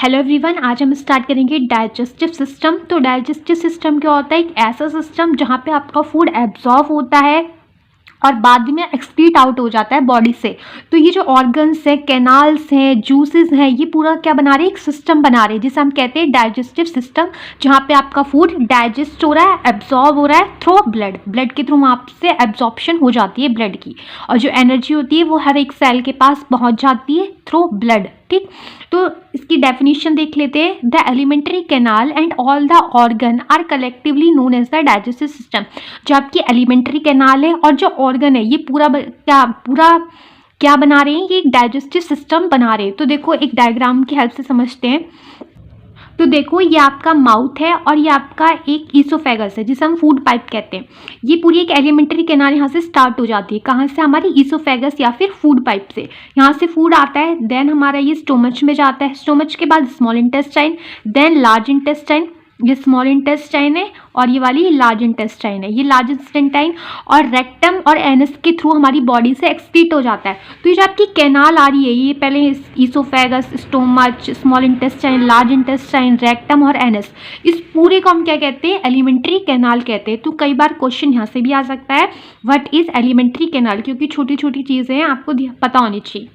Hello everyone, आज हम start करेंगे डाइजेस्टिव सिस्टम। तो डाइजेस्टिव सिस्टम क्या होता है? एक ऐसा सिस्टम जहाँ पे आपका फूड एब्जॉर्ब होता है और बाद में एक्सक्रीट आउट हो जाता है बॉडी से। तो ये जो ऑर्गन्स हैं, कैनाल्स हैं, जूसेस हैं, ये पूरा क्या बना रहे हैं? एक सिस्टम बना रहे हैं जिसे हम कहते हैं डाइजेस्टिव सिस्टम, जहाँ पे आपका फूड डाइजेस्ट हो रहा है, एब्जॉर्ब हो रहा है थ्रू ब्लड। ब्लड के थ्रू वहाँ से एब्जॉर्प्शन हो जाती है ब्लड की, और जो एनर्जी होती है वो हर एक सेल के पास पहुँच जाती है थ्रू ब्लड। ठीक, तो इसकी डेफिनेशन देख लेते हैं। The alimentary canal and all the organ are collectively known as the digestive system. जो आपकी एलिमेंट्री कैनाल है और जो ऑर्गन है, ये पूरा क्या बना रहे हैं? ये एक डाइजेस्टिव सिस्टम बना रहे हैं। तो देखो, एक डायग्राम की हेल्प से समझते हैं। तो देखो, ये आपका माउथ है और ये आपका एक ईसोफेगस है जिसे हम फूड पाइप कहते हैं। ये पूरी एक एलिमेंट्री कैनाल यहाँ से स्टार्ट हो जाती है। कहाँ से? हमारी ईसोफेगस या फिर फूड पाइप से। यहाँ से फूड आता है, देन हमारा ये स्टोमच में जाता है। स्टोमच के बाद small intestine, then large intestine. ये स्मॉल इंटेस्टाइन है और ये वाली लार्ज इंटेस्टाइन है। ये लार्ज इंटेस्टाइन और रेक्टम और एनस के थ्रू हमारी बॉडी से एक्सक्रीट हो जाता है। तो ये जो आपकी कैनाल आ रही है, ये पहले oesophagus, stomach, small intestine, large intestine, rectum और एनस, इस पूरे को हम क्या कहते हैं? एलिमेंट्री कैनाल कहते हैं। तो कई बार क्वेश्चन यहाँ से भी आ सकता है, व्हाट इज एलिमेंट्री कैनाल, क्योंकि छोटी छोटी चीज़ें हैं, आपको पता होनी चाहिए।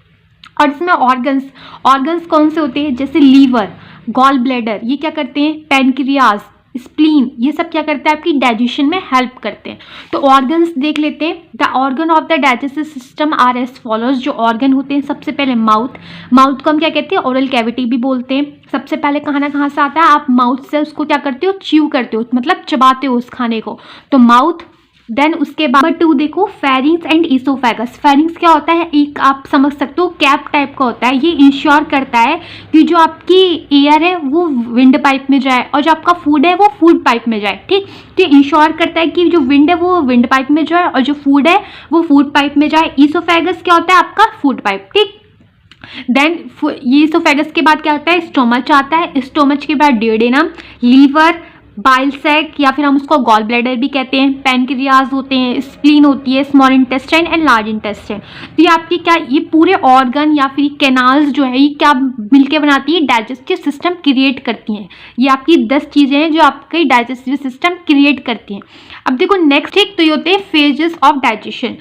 और इसमें ऑर्गन्स कौन से होते हैं? जैसे लीवर, गॉल ब्लैडर, ये क्या करते हैं? पैनक्रियाज, स्प्लीन, ये सब क्या करते हैं? आपकी डाइजेशन में हेल्प करते हैं। तो ऑर्गन्स देख लेते हैं। The organ of the digestive system are as follows. जो ऑर्गन होते हैं, सबसे पहले माउथ को हम क्या कहते हैं? ओरल कैविटी भी बोलते हैं। सबसे पहले खाना कहाँ से आता है? आप माउथ से उसको क्या करते हो? च्यू करते हो, मतलब चबाते हो उस खाने को। तो माउथ, देन उसके बाद नंबर 2 देखो, फेरिंग्स एंड ईसोफेगस। फेरिंग्स क्या होता है? एक आप समझ सकते हो कैप टाइप का होता है। ये इंश्योर करता है कि जो आपकी एयर है वो विंड पाइप में जाए और जो आपका फूड है वो फूड पाइप में जाए। ठीक, तो इंश्योर करता है कि जो विंड है वो विंड पाइप में जाए और जो फूड है वो फूड पाइप में जाए। ईसोफेगस क्या होता है? आपका फूड पाइप। ठीक, देन ये ईसोफेगस के बाद क्या आता है? स्टोमच आता है। स्टोमच के बाद डियोडेनम, लीवर, बाइल सैक या फिर हम उसको गॉल ब्लैडर भी कहते हैं, पैनक्रियाज होते हैं, स्प्लीन होती है, small intestine and large intestine. तो ये आपकी क्या, ये पूरे ऑर्गन या फिर कैनाल्स जो है, ये क्या मिलके बनाती है? डाइजेस्टिव सिस्टम क्रिएट करती हैं। ये आपकी 10 चीज़ें हैं जो आपके डाइजेस्टिव सिस्टम क्रिएट करती हैं। अब देखो नेक्स्ट, ठीक, तो ये होते हैं फेजेस ऑफ डाइजेशन।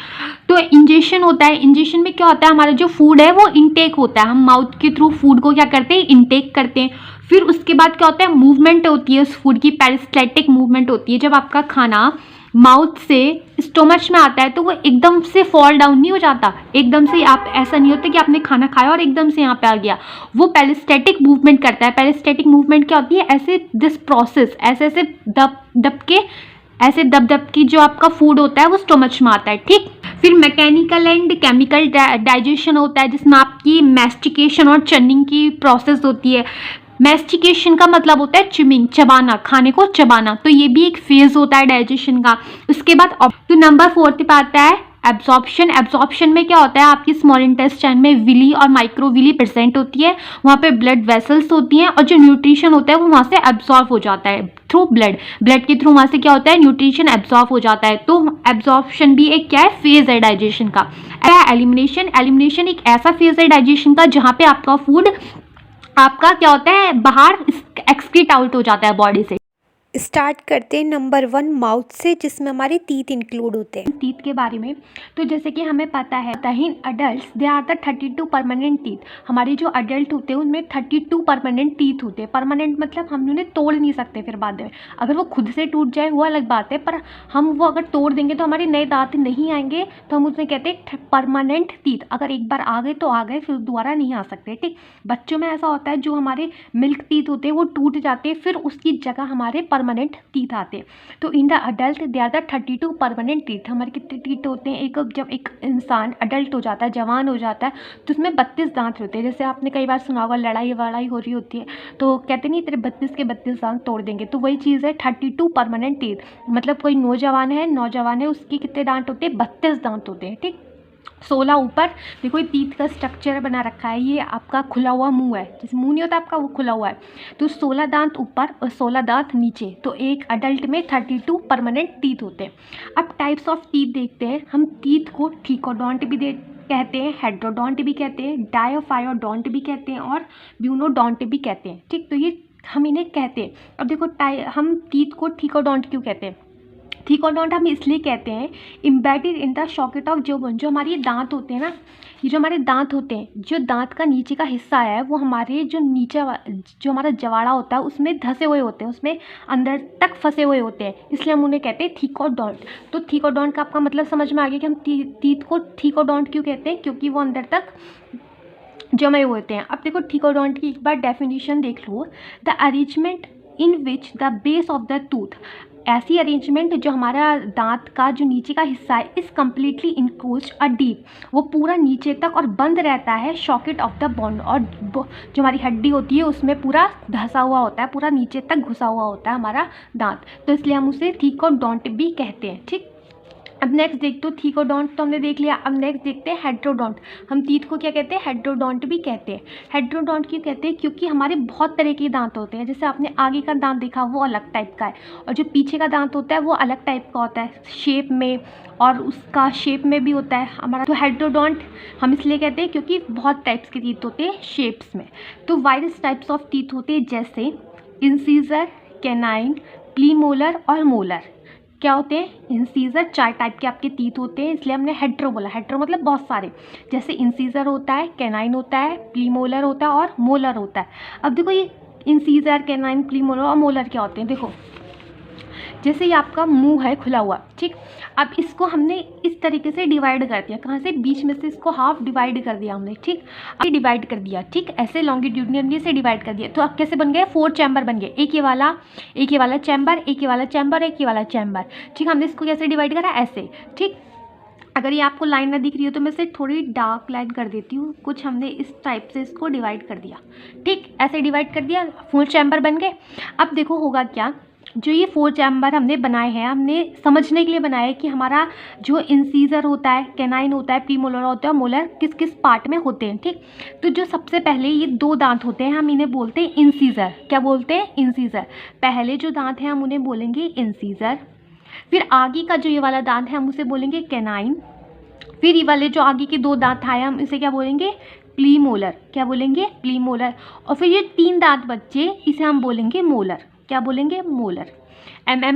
तो इंजेशन होता है। इंजेशन में क्या होता है? हमारा जो फूड है वो इनटेक होता है। हम माउथ के थ्रू फूड को क्या करते हैं? इनटेक करते हैं। फिर उसके बाद क्या होता है? मूवमेंट होती है उस फूड की, पेरिस्टैटिक मूवमेंट होती है। जब आपका खाना माउथ से स्टोमच में आता है तो वो एकदम से फॉल डाउन नहीं हो जाता। एकदम से आप, ऐसा नहीं होता कि आपने खाना खाया और एकदम से यहाँ पे आ गया। वो पेरिस्टैटिक मूवमेंट करता है। पेरिस्टैटिक मूवमेंट क्या होती है? ऐसे दिस प्रोसेस, ऐसे ऐसे दब दब की जो आपका फूड होता है वो स्टोमच में आता है। ठीक, फिर मैकेनिकल एंड केमिकल डाइजेशन होता है, जिसमें आपकी मैस्टिकेशन और चर्निंग की प्रोसेस होती है। मैस्टिकेशन का मतलब होता है च्यूइंग, चबाना, खाने को चबाना। तो ये भी एक फेज होता है डाइजेशन का। उसके बाद तो नंबर 4 पे आता है एब्जॉर्प्शन। एब्जॉर्प्शन में क्या होता है? आपकी स्मॉल इंटेस्टाइन में विली और माइक्रोविली प्रेजेंट होती है। वहाँ पे ब्लड वेसल्स होती हैं और जो न्यूट्रिशन होता है वो वहाँ से एब्जॉर्ब हो जाता है थ्रू ब्लड के थ्रू। वहाँ से क्या होता है? न्यूट्रिशन एब्जॉर्ब हो जाता है। तो एब्जॉर्प्शन भी एक क्या है? फेज है डाइजेशन का। एलिमिनेशन एक ऐसा फेज है डाइजेशन का जहाँ पे आपका फूड आपका क्या होता है? बाहर एक्सक्रीट आउट हो जाता है बॉडी से। स्टार्ट करते हैं नंबर 1 माउथ से, जिसमें हमारे टीथ इंक्लूड होते हैं। टीथ के बारे में, तो जैसे कि हमें पता है in adult they are the 32 permanent teeth. हमारे जो अडल्ट होते हैं उनमें 32 परमानेंट टीथ होते हैं। परमानेंट मतलब हम उन्हें तोड़ नहीं सकते। फिर बाद में अगर वो खुद से टूट जाए वो अलग बात है, पर हम वो अगर तोड़ देंगे तो हमारे नए दांत नहीं आएंगे, तो हम उसमें कहते हैं परमानेंट टीथ। अगर एक बार आ गए तो आ गए, फिर दोबारा नहीं आ सकते। ठीक, बच्चों में ऐसा होता है, जो हमारे मिल्क टीथ होते हैं वो टूट जाते हैं, फिर उसकी जगह हमारे परमानेंट टीथ आते हैं। तो in the adult they are the 32 permanent teeth. हमारे कितने टीथ होते हैं? जब एक इंसान अडल्ट हो जाता है, जवान हो जाता है, तो उसमें 32 दांत होते हैं। जैसे आपने कई बार सुना होगा, लड़ाई वड़ाई हो रही होती है तो कहते नहीं तेरे 32 के 32 दांत तोड़ देंगे। तो वही चीज़ है 32 परमानेंट टीथ। मतलब कोई नौजवान है, उसके कितने दांत होते हैं? 32 दांत होते हैं। ठीक, 16 ऊपर। देखो ये टीथ का स्ट्रक्चर बना रखा है। ये आपका खुला हुआ मुंह है, जैसे मुंह नहीं होता आपका, वो खुला हुआ है। तो 16 दांत ऊपर और 16 दांत नीचे। तो एक अडल्ट में 32 परमानेंट टीथ होते हैं। अब टाइप्स ऑफ टीथ देखते हैं हम। टीथ को ट्रिकोडोंट भी कहते हैं, हेट्रोडोंट भी कहते हैं, डायोफायोडोंट भी कहते हैं और ब्यूनोडोंट भी कहते हैं। ठीक, तो ये हम इन्हें कहते हैं। अब देखो हम टीथ को थीकोडोंट क्यों कहते हैं? थीकोडोंट हम इसलिए कहते हैं, embedded in the socket of jawbone, जो हमारे दांत होते हैं ना, ये जो हमारे दांत होते हैं, जो दांत का नीचे का हिस्सा है वो हमारे जो जो हमारा जवाड़ा होता है उसमें धंसे हुए होते हैं, उसमें अंदर तक फंसे हुए होते हैं, इसलिए हम उन्हें कहते हैं थीकोडोंट। तो थीकोडोंट का आपका मतलब समझ में आ गया कि हम टीथ को थीकोडोंट क्यों कहते हैं, क्योंकि वो अंदर तक जमे हुए होते हैं। अब देखो थीकोडोंट की एक बार डेफिनेशन देख लो, the arrangement in which the base of the tooth, ऐसी अरेंजमेंट जो हमारा दांत का जो नीचे का हिस्सा है is completely enclosed a deep, वो पूरा नीचे तक और बंद रहता है सॉकेट ऑफ द बोन, और जो हमारी हड्डी होती है उसमें पूरा धंसा हुआ होता है, पूरा नीचे तक घुसा हुआ होता है हमारा दांत, तो इसलिए हम उसे थीकोडोंट भी कहते हैं। ठीक, अब नेक्स्ट देखते हो थीकोडोंट तो हमने देख लिया। अब नेक्स्ट देखते हैं हेट्रोडोंट। हम टीथ को क्या कहते हैं? हेट्रोडोंट भी कहते हैं। हेट्रोडोंट क्यों कहते हैं? क्योंकि हमारे बहुत तरह के दांत होते हैं, जैसे आपने आगे का दांत देखा वो अलग टाइप का है और जो पीछे का दांत होता है वो अलग टाइप का होता है, शेप में और उसका शेप में भी होता है हमारा। तो हेट्रोडोंट हम इसलिए कहते हैं क्योंकि बहुत टाइप्स के टीथ होते हैं शेप्स में। तो वायरस टाइप्स ऑफ टीथ होते हैं, जैसे इंसीजर, कैनाइन, प्रीमोलर और मोलर। क्या होते हैं? इंसीजर, 4 टाइप के आपके टीथ होते हैं, इसलिए हमने हेट्रो बोला। हेट्रो मतलब बहुत सारे, जैसे इंसीजर होता है, कैनाइन होता है, प्रीमोलर होता है और मोलर होता है। अब देखो ये इंसीजर, कैनाइन, प्रीमोलर और मोलर क्या होते हैं। देखो जैसे ये आपका मुंह है खुला हुआ, ठीक, अब इसको हमने इस तरीके से डिवाइड कर दिया, कहाँ से? बीच में से इसको हाफ डिवाइड कर दिया हमने, ठीक, अब डिवाइड कर दिया, ठीक, ऐसे लॉन्गिट्यूडिनली से डिवाइड कर दिया। तो अब कैसे बन गए? 4 चैम्बर बन गए, एक ये वाला चैम्बर, एक ये वाला चैम्बर, एक ये वाला चैम्बर, ठीक। हमने इसको कैसे डिवाइड करा? ऐसे, ठीक। अगर ये आपको लाइन ना दिख रही हो तो मैं इसे थोड़ी डार्क लाइन कर देती हूँ, कुछ हमने इस टाइप से इसको डिवाइड कर दिया, ठीक, ऐसे डिवाइड कर दिया, 4 चैम्बर बन गए। अब देखो होगा क्या, जो ये 4 चैम्बर हमने बनाए हैं, हमने समझने के लिए बनाया है कि हमारा जो इंसीजर होता है, कैनाइन होता है, प्रीमोलर होता है, मोलर किस किस पार्ट में होते हैं, ठीक। तो जो सबसे पहले ये 2 दांत होते हैं हम इन्हें बोलते हैं इंसीजर। क्या बोलते हैं? इंसीजर। पहले जो दांत हैं हम उन्हें बोलेंगे इंसीजर, फिर आगे का जो ये वाला दांत है हम उसे बोलेंगे कैनाइन, फिर ये वाले जो आगे के 2 दांत आए हम इसे क्या बोलेंगे? प्रीमोलर। क्या बोलेंगे? प्रीमोलर। और फिर ये 3 दांत बच्चे इसे हम बोलेंगे मोलर। क्या बोलेंगे? मोलर।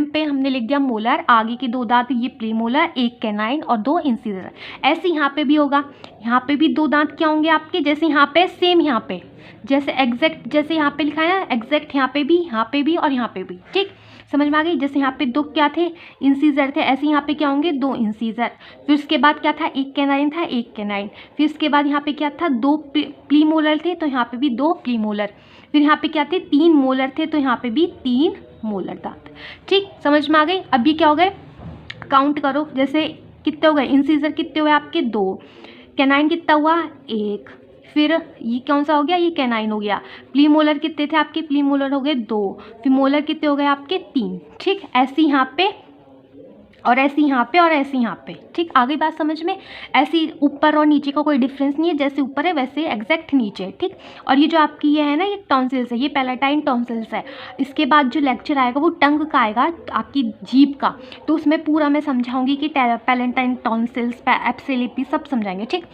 पे हमने लिख दिया मोलर, आगे के 2 दांत ये प्रीमोलर, एक कैनाइन और 2 इंसीजर। ऐसे यहाँ पे भी होगा, यहाँ पे भी 2 दांत क्या होंगे आपके? जैसे यहाँ पे सेम, यहाँ पे जैसे एग्जैक्ट, जैसे यहाँ पे लिखा है ना एग्जैक्ट, यहाँ पे भी और यहाँ पे भी, ठीक, समझ में आ गई? जैसे यहाँ पे 2 क्या थे? इंसीजर थे, ऐसे यहाँ पे क्या होंगे? 2 इंसीजर। फिर उसके बाद क्या था? एक कैनाइन था, एक कैनाइन। फिर उसके बाद यहाँ पे क्या था? 2 प्रीमोलर थे, तो यहाँ पे भी 2 प्रीमोलर। फिर यहाँ पे क्या थे? 3 मोलर थे, तो यहाँ पे भी 3 मोलर दांत, ठीक, समझ में आ गई? अब ये क्या हो गए? काउंट करो, जैसे कितने हो गए? इंसीजर कितने हुए आपके? 2। कैनाइन कितना हुआ? 1। फिर ये कौन सा हो गया? ये कैनाइन हो गया। प्रीमोलर कितने थे आपके? प्रीमोलर हो गए 2। फिर मोलर कितने हो गए आपके? 3, ठीक। ऐसे यहाँ पे और ऐसे यहाँ पे और ऐसे यहाँ पे, ठीक। आगे बात समझ में? ऐसे ऊपर और नीचे का कोई डिफरेंस नहीं है, जैसे ऊपर है वैसे एग्जैक्ट नीचे, ठीक। और ये जो आपकी ये है ना, ये टॉन्सिल्स है, ये पैलेटाइन टॉन्सिल्स है। इसके बाद जो लेक्चर आएगा वो टंग का आएगा, आपकी जीभ का, तो उसमें पूरा मैं समझाऊंगी कि पैलेटाइन टॉन्सिल्स, एप्सिलिपी सब समझाएंगे, ठीक।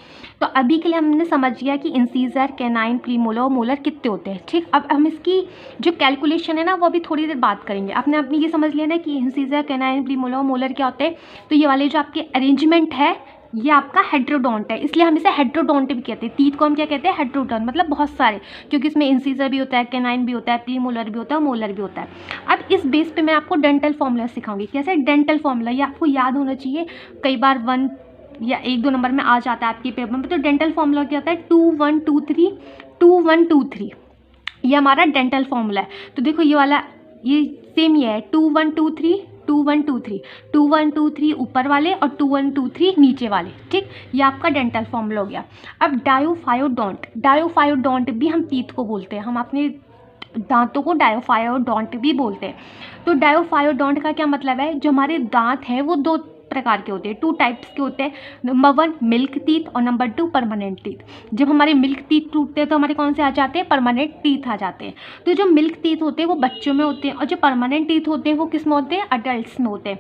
तो अभी के लिए हमने समझ लिया कि इंसीजर, कैनाइन, प्रीमोलर और मोलर कितने होते हैं, ठीक। अब हम इसकी जो कैलकुलेशन है ना वो अभी थोड़ी देर बात करेंगे। आपने अपनी ये समझ लिया ना कि इंसीजर, कैनाइन, प्रीमोलर और मोलर क्या होते हैं। तो ये वाले जो आपके अरेंजमेंट है ये आपका हेट्रोडोंट है, इसलिए हम इसे हेट्रोडोंट भी कहते हैं। टीथ को हम क्या कहते हैं? हेट्रोडोंट, मतलब बहुत सारे, क्योंकि इसमें इंसीजर भी होता है, कैनाइन भी होता है, प्रीमोलर भी होता है, मोलर भी होता है। अब इस बेस पे मैं आपको डेंटल फॉर्मूला सिखाऊंगी। कैसे? डेंटल फॉर्मूला, ये आपको याद होना चाहिए, कई बार 1 या 1-2 नंबर में आ जाता है आपके पेपर में। तो डेंटल फॉर्मूला क्या होता है? 2 1 2 3 2 1 2 3, ये हमारा डेंटल फॉर्मूला है। तो देखो ये वाला ये सेम ये है, 2 1 2 3 2 1 2 3, 2 1 2 3 ऊपर वाले और 2 1 2 3 नीचे वाले, ठीक। ये आपका डेंटल फॉर्मूला हो गया। अब डायोफायोडोंट, डायोफायोडोंट भी हम टीथ को बोलते हैं, हम अपने दांतों को डायोफायोडोंट भी बोलते हैं। तो डायोफायोडोंट का क्या मतलब है? जो हमारे दांत हैं वो 2 प्रकार के होते हैं, 2 टाइप्स के होते हैं। नंबर 1 मिल्क टीथ और नंबर 2 परमानेंट टीथ। जब हमारे मिल्क टीथ टूटते हैं तो हमारे कौन से आ जाते हैं? परमानेंट टीथ आ जाते हैं। तो जो मिल्क टीथ होते हैं वो बच्चों में होते हैं और जो परमानेंट टीथ होते हैं वो किस में होते हैं? अडल्ट्स में होते हैं।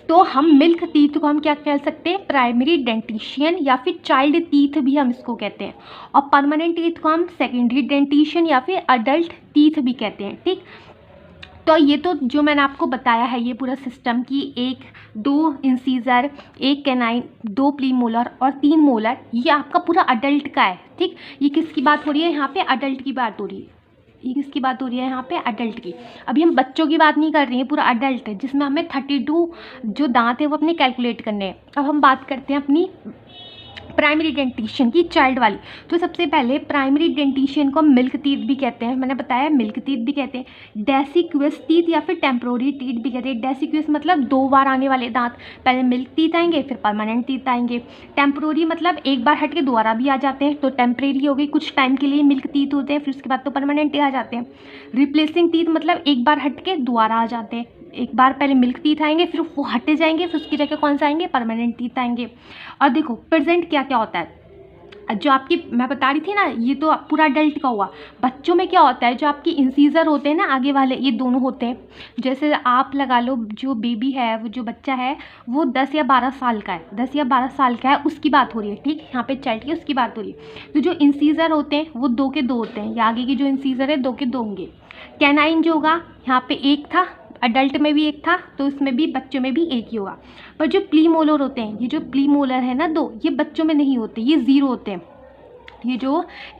तो हम मिल्क टीथ को हम क्या कह सकते हैं, प्राइमरी डेंटिशियन या फिर चाइल्ड टीथ भी हम इसको कहते हैं। और परमानेंट टीथ को हम सेकेंडरी डेंटिशियन या फिर अडल्ट टीथ भी कहते हैं। ठीक, तो ये तो जो मैंने आपको बताया है ये पूरा सिस्टम की 1, 2 इंसीजर, 1 कैनाइन, 2 प्रीमोलर और 3 मोलर, ये आपका पूरा अडल्ट का है। ठीक, ये किसकी बात हो रही है यहाँ पे, अडल्ट की बात हो रही है। ये किसकी बात हो रही है यहाँ पे, अडल्ट की। अभी हम बच्चों की बात नहीं कर रहे हैं, पूरा अडल्ट है जिसमें हमें 32 जो दांत है वो अपने कैलकुलेट करने हैं। अब हम बात करते हैं अपनी प्राइमरी डेंटिशियन की, चाइल्ड वाली। तो सबसे पहले प्राइमरी डेंटिशियन को मिल्क टीथ भी कहते हैं, मैंने बताया मिल्क टीथ भी कहते हैं, डेसिक्वस टीथ या फिर टेम्प्रोरी टीथ भी कहते हैं। डेसिक्वस मतलब 2 बार आने वाले दांत, पहले मिल्क टीथ आएंगे फिर परमानेंट टीथ आएंगे। टेम्प्रोरी मतलब एक बार हट के दोबारा भी आ जाते हैं, तो टेम्परेरी हो गई, कुछ टाइम के लिए मिल्क टीथ होते हैं, फिर उसके बाद तो परमानेंट आ जाते हैं। रिप्लेसिंग टीथ मतलब एक बार हट के दोबारा आ जाते हैं, एक बार पहले मिल्क टीथ आएंगे फिर वो हटे जाएंगे, फिर उसकी जगह कौन सा आएंगे, परमानेंट टीथ आएंगे। और देखो प्रेजेंट क्या क्या होता है, जो आपकी मैं बता रही थी ना, ये तो पूरा अडल्ट का हुआ। बच्चों में क्या होता है, जो आपकी इंसीजर होते हैं ना आगे वाले, ये दोनों होते हैं। जैसे आप लगा लो जो बेबी है, वो जो बच्चा है वो 10 या 12 साल का है, 10 या 12 साल का है, उसकी बात हो रही है। ठीक, यहाँ पे चाइल्ड की उसकी बात हो रही है। तो जो इंसीजर होते हैं वो 2 के 2 होते हैं, या आगे की जो इंसीजर है 2 के 2 होंगे। कैनाइन जो होगा यहाँ पे 1 था, अडल्ट में भी 1 था, तो इसमें भी बच्चों में भी 1 ही होगा। पर जो प्रीमोलर होते हैं, ये जो प्रीमोलर है ना 2, ये बच्चों में नहीं होते, ये 0 होते हैं।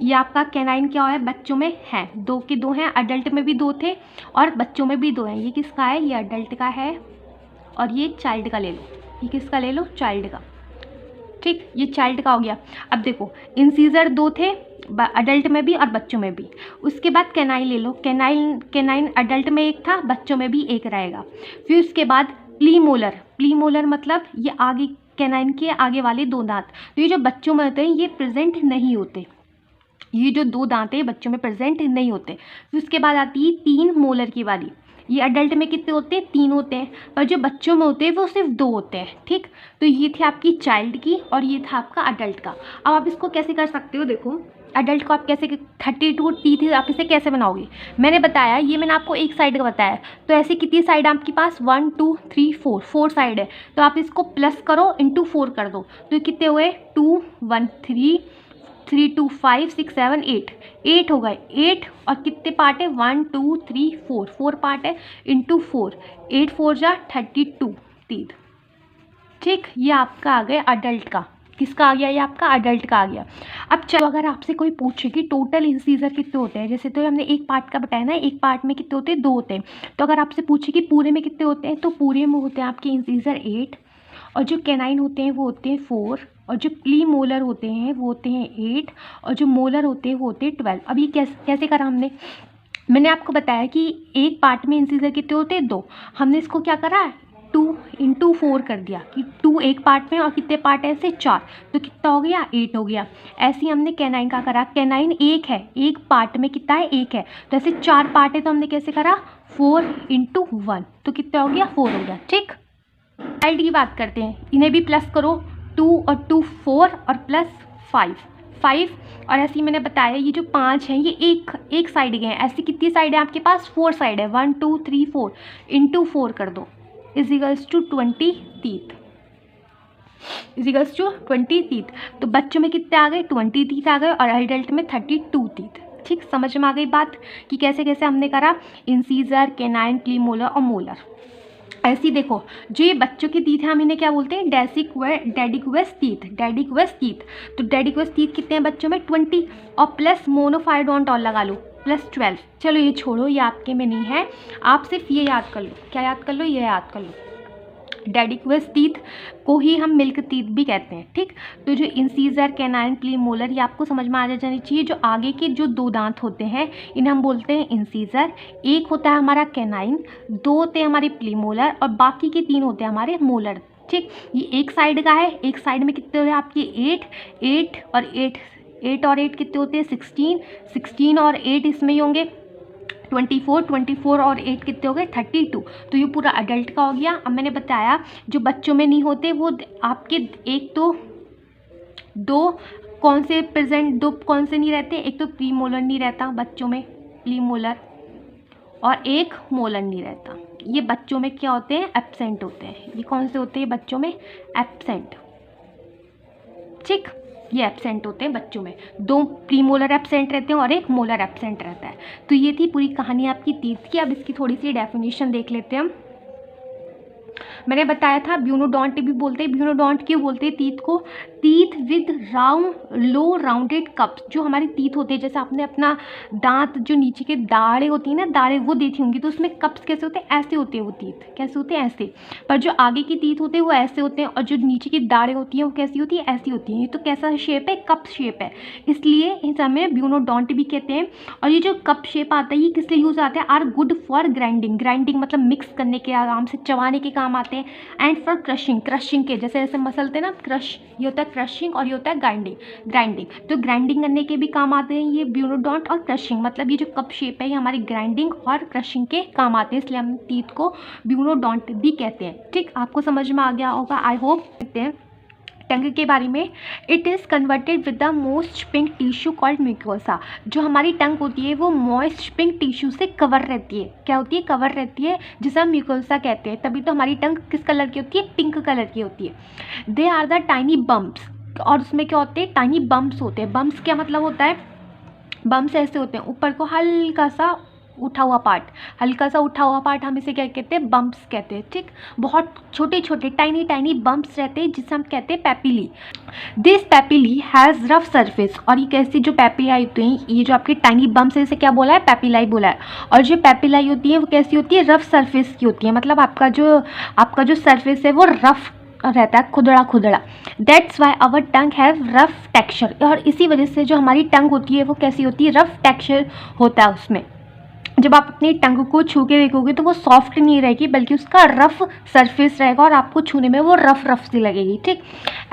ये आपका कैनाइन क्या है, बच्चों में है, 2 के 2 हैं, अडल्ट में भी 2 थे और बच्चों में भी 2 हैं। ये किसका है, ये अडल्ट का है, और ये चाइल्ड का ले लो, ये किसका ले लो, चाइल्ड का। ठीक, ये चाइल्ड का हो गया। अब देखो इंसीजर 2 थे अडल्ट में भी और बच्चों में भी। उसके बाद कैनाइन ले लो, कैनाइन अडल्ट में 1 था, बच्चों में भी 1 रहेगा। फिर उसके बाद प्रीमोलर मतलब ये आगे कैनाइन के आगे वाले 2 दांत, तो ये जो बच्चों में होते हैं ये प्रेजेंट नहीं होते, ये जो 2 दांत है बच्चों में प्रेजेंट नहीं होते। फिर उसके बाद आती है 3 मोलर की बारी। ये अडल्ट में कितने होते हैं, 3 होते हैं, पर जो बच्चों में होते हैं वो सिर्फ 2 होते हैं। ठीक, तो ये थी आपकी चाइल्ड की और ये था आपका अडल्ट का। अब आप इसको कैसे कर सकते हो, देखो अडल्ट को आप कैसे 32 टीथ आप इसे कैसे बनाओगे, मैंने बताया, ये मैंने आपको एक साइड का बताया। तो ऐसे कितनी साइड आपके पास, 1 2 3 4 साइड है, तो आप इसको प्लस करो इंटू 4 कर दो, तो कितने हुए, 2 1 3 3 2 5 6 7 8 हो गए, 8 और कितने पार्ट है, 1 2 3 4 पार्ट है, इंटू 4, 8 4 जा 32 टीथ। ठीक, ये आपका आ गया अडल्ट का, किसका आ गया, ये आपका अडल्ट का आ गया। अब चलो अगर आपसे कोई पूछे कि टोटल इंसीजर कितने होते हैं, जैसे तो हमने एक पार्ट का बताया ना, एक पार्ट में कितने होते हैं, 2 होते हैं, तो अगर आपसे पूछे कि पूरे में कितने होते हैं, तो पूरे में होते हैं आपके इंसीजर 8, और जो कैनाइन होते हैं वो होते हैं 4, और जो प्रीमोलर होते हैं वो होते हैं 8, और जो मोलर होते हैं वो होते हैं 12। अब ये कैसे करा हमने, मैंने आपको बताया कि एक पार्ट में इंसीजर कितने होते हैं, 2, हमने इसको क्या करा, 2 इंटू 4 कर दिया कि 2 एक पार्ट में और कितने पार्ट है ऐसे 4, तो कितना हो गया, 8 हो गया। ऐसे ही हमने कैनाइन का करा, कैनाइन 1 है, एक पार्ट में कितना है, 1 है, तो ऐसे 4 पार्ट है, तो हमने कैसे करा, 4 इंटू 1, तो कितना हो गया, 4 हो गया। ठीक, चाइल्ड की बात करते हैं, इन्हें भी प्लस करो, 2 और 2 4 और प्लस 5, और ऐसे ही मैंने बताया ये जो 5 हैं ये एक साइड गए हैं, ऐसी कितनी साइड है आपके पास, 4 साइड है, 1 2 3 4 इंटू 4 कर दो, equals to 20 teeth, equals to 20 teeth. तो बच्चों में कितने आ गए, 20 टीथ आ गए, और अडल्ट में 32 टीथ। ठीक, समझ में आ गई बात कि कैसे कैसे हमने करा, इंसीजर, कैनाइन, प्रीमोलर और मोलर। ऐसी देखो जो ये बच्चों की टीथ है हम इन्हें क्या बोलते हैं, डेडिक्वस टीथ। तो डेडिक्वस टीथ कितने हैं बच्चों में, 20, और प्लस मोनोफाइडोंट लगा लो, प्लस 12। चलो ये छोड़ो, ये आपके में नहीं है, आप सिर्फ ये याद कर लो, क्या याद कर लो, ये याद कर लो, डेडिक्वस टीथ को ही हम मिल्क टीथ भी कहते हैं। ठीक, तो जो इंसीजर, कैनाइन, प्रीमोलर, ये आपको समझ में आ जानी चाहिए। जो आगे के जो 2 दांत होते हैं इन्हें हम बोलते हैं इंसीजर, 1 होता है हमारा कैनाइन, 2 होते हैं हमारे प्रीमोलर, और बाकी के 3 होते हैं हमारे मोलर। ठीक, ये एक साइड का है, एक साइड में कितने होते हैं आपके 8 और 8 कितने होते हैं, 16 और 8 इसमें ही होंगे, 24 और 8 कितने हो गए, 32। तो ये पूरा अडल्ट का हो गया। अब मैंने बताया जो बच्चों में नहीं होते वो आपके एक तो 2 कौन से प्रेजेंट, 2 कौन से नहीं रहते, एक तो प्रीमोलर नहीं रहता बच्चों में, प्रीमोलर, और एक मोलर नहीं रहता। ये बच्चों में क्या होते हैं, एब्सेंट होते हैं। ये कौन से होते हैं बच्चों में, एब्सेंट। ठीक, ये एब्सेंट होते हैं बच्चों में। 2 प्रीमोलर एब्सेंट रहते हैं और एक मोलर एब्सेंट रहता है। तो ये थी पूरी कहानी आपकी टीथ की। अब इसकी थोड़ी सी डेफिनेशन देख लेते हैं हम। मैंने बताया था ब्यूनोडोंट भी बोलते हैं। ब्यूनोडोंट क्यों बोलते हैं टीथ को, teeth with round low rounded cups. जो हमारे टीथ होते हैं, जैसे आपने अपना दांत जो नीचे के दाढ़ें होती हैं ना, दाढ़ें वो देखी होंगी, तो उसमें कप्स कैसे होते हैं, ऐसे होते हैं वो टीथ। कैसे होते हैं, ऐसे। पर जो आगे की टीथ होते हैं वो ऐसे होते हैं, और जो नीचे की दाढ़ें होती हैं वो कैसी होती है, ऐसी होती हैं। ये तो कैसा शेप है, कप शेप है, इसलिए इसे हमें ब्यूनोडोंट भी कहते हैं। और ये जो कप शेप आता है ये किस लिए यूज़ आता है, are good for grinding. Grinding मतलब मिक्स करने के, आराम से चबाने के काम आते हैं। एंड फॉर क्रशिंग, क्रशिंग के जैसे ऐसे मसलते हैं ना, क्रश, ये होता है क्रशिंग, और ये होता है ग्राइंडिंग। ग्राइंडिंग तो ग्राइंडिंग करने के भी काम आते हैं ये ब्यूनोडोंट। और क्रशिंग मतलब ये जो कप शेप है ये हमारी ग्राइंडिंग और क्रशिंग के काम आते हैं, इसलिए हम टीथ को ब्यूनोडोंट भी कहते हैं। ठीक, आपको समझ में आ गया होगा, आई होप। कहते हैं टंग के बारे में, it is converted with the most pink tissue called mucosa. जो हमारी टंग होती है वो मॉइस्ट पिंक टिश्यू से कवर रहती है। क्या होती है, कवर रहती है, जिसे हम म्यूकोसा कहते हैं। तभी तो हमारी टंग किस कलर की होती है, पिंक कलर की होती है। They are the tiny bumps, और उसमें क्या होते हैं, टाइनी बम्प्स होते हैं। बम्प्स क्या मतलब होता है, बम्प्स ऐसे होते हैं, ऊपर को हल्का सा उठा हुआ पार्ट, हल्का सा उठा हुआ पार्ट, हम इसे क्या कहते हैं, बम्प्स कहते हैं। ठीक, बहुत छोटे छोटे टाइनी टाइनी बम्प्स रहते हैं, जिसे हम कहते हैं papillae. This papillae has rough surface. और ये कैसी जो पैपिलाई होती हैं, ये जो आपके टाइनी बम्प्स है, इसे क्या बोला है, पैपिलाई बोला है। और जो पैपिलाई होती है वो कैसी होती है, रफ सरफेस की होती है। मतलब आपका जो सरफेस है वो रफ रहता है, खुदड़ा खुदड़ा। That's why our tongue have rough texture. और इसी वजह से जो हमारी टंग होती है वो कैसी होती है, रफ टेक्सचर होता है उसमें। जब आप अपनी टंग को छू के देखोगे तो वो सॉफ्ट नहीं रहेगी, बल्कि उसका रफ सरफेस रहेगा, और आपको छूने में वो रफ सी लगेगी। ठीक,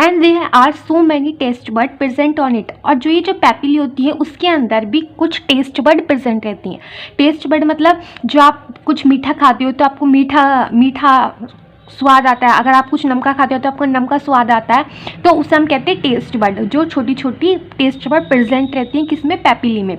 and they are so many taste bud present on it. और जो ये जो पैपिली होती है उसके अंदर भी कुछ टेस्ट बड प्रेजेंट रहती हैं। टेस्ट बड मतलब जो आप कुछ मीठा खाते हो तो आपको मीठा स्वाद आता है। अगर आप कुछ नमका खाते हो तो आपको नमका स्वाद आता है, तो उसे हम कहते हैं टेस्ट बड। जो छोटी छोटी टेस्ट बड प्रेजेंट रहती हैं किसमें, पैपिली में।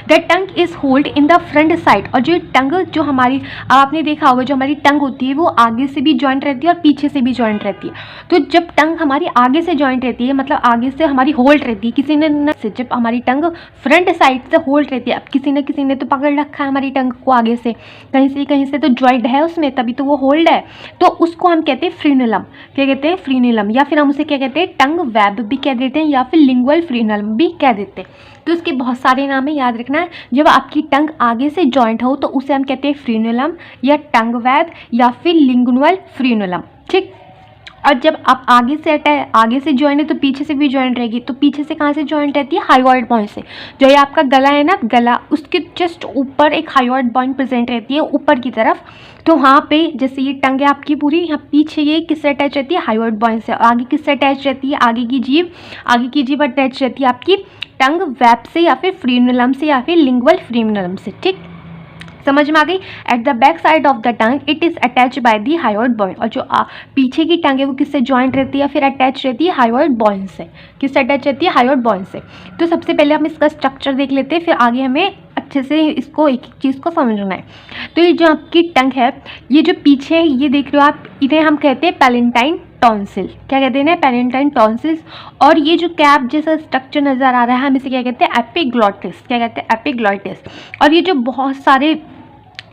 The tongue is hold in the front side. और जो टंग जो हमारी, आपने देखा होगा जो हमारी टंग होती है वो आगे से भी जॉइंट रहती है और पीछे से भी जॉइंट रहती है। तो जब टंग हमारी आगे से जॉइंट रहती है, मतलब आगे से हमारी होल्ड रहती है, किसी ने से जब हमारी टंग फ्रंट साइड से होल्ड रहती है, अब किसी ने तो पकड़ रखा है हमारी टंग को आगे से, कहीं से तो जॉइंट है उसमें, तभी तो वो होल्ड है। तो उसको हम कहते हैं फ्रीनुलम। क्या कहते हैं, फ्रीनुलम। या फिर हम उसे क्या कहते हैं, टंग वेब भी कह देते हैं, या फिर लिंगुअल फ्रीनुलम भी कह देते हैं। तो इसके बहुत सारे नाम है, याद रखना है। जब आपकी टंग आगे से जॉइंट हो तो उसे हम कहते हैं फ्रीनुलम, या टंग वेब, या फिर लिंगुअल फ्रीनुलम। ठीक, और जब आप आगे से जॉइंट है तो पीछे से भी जॉइंट रहेगी। तो पीछे से कहाँ से जॉइंट रहती है, हाइवॉइड पॉइंट से। जो ये आपका गला है ना, गला, उसके जस्ट ऊपर एक हाइवॉइड पॉइंट प्रेजेंट रहती है ऊपर की तरफ। तो वहाँ पे जैसे ये टंग है आपकी पूरी, यहाँ पीछे ये किससे अटैच रहती है, हाइवॉइड पॉइंट से। आगे किससे अटैच रहती है, आगे की जीभ अटैच रहती है आपकी टंग वेब से, या फिर फ्रीनुलम से, या फिर लिंगुअल फ्रीनुलम से। ठीक, समझ में आ गई। At the back side of the tongue it is attach by the hyoid bone. और जो पीछे की टंग है वो किससे जॉइंट रहती है, या फिर अटैच रहती है हाइवॉइड बॉइंट से। किससे अटैच रहती है, हाइवॉइड बॉइंट से। तो सबसे पहले हम इसका स्ट्रक्चर देख लेते हैं, फिर आगे हमें अच्छे से इसको एक एक चीज़ को समझना है। तो ये जो आपकी टंग है, ये जो पीछे है, ये देख रहे हो आप, इन्हें हम कहते हैं पैलेंटाइन टॉन्सिल। क्या कहते हैं, पैलेंटाइन टॉन्सिल्स। और ये जो कैप जैसा स्ट्रक्चर नज़र आ रहा है, हम इसे क्या कहते हैं, एपिग्लॉटिस। क्या कहते हैं, एपिग्लॉटिस। और ये जो बहुत सारे,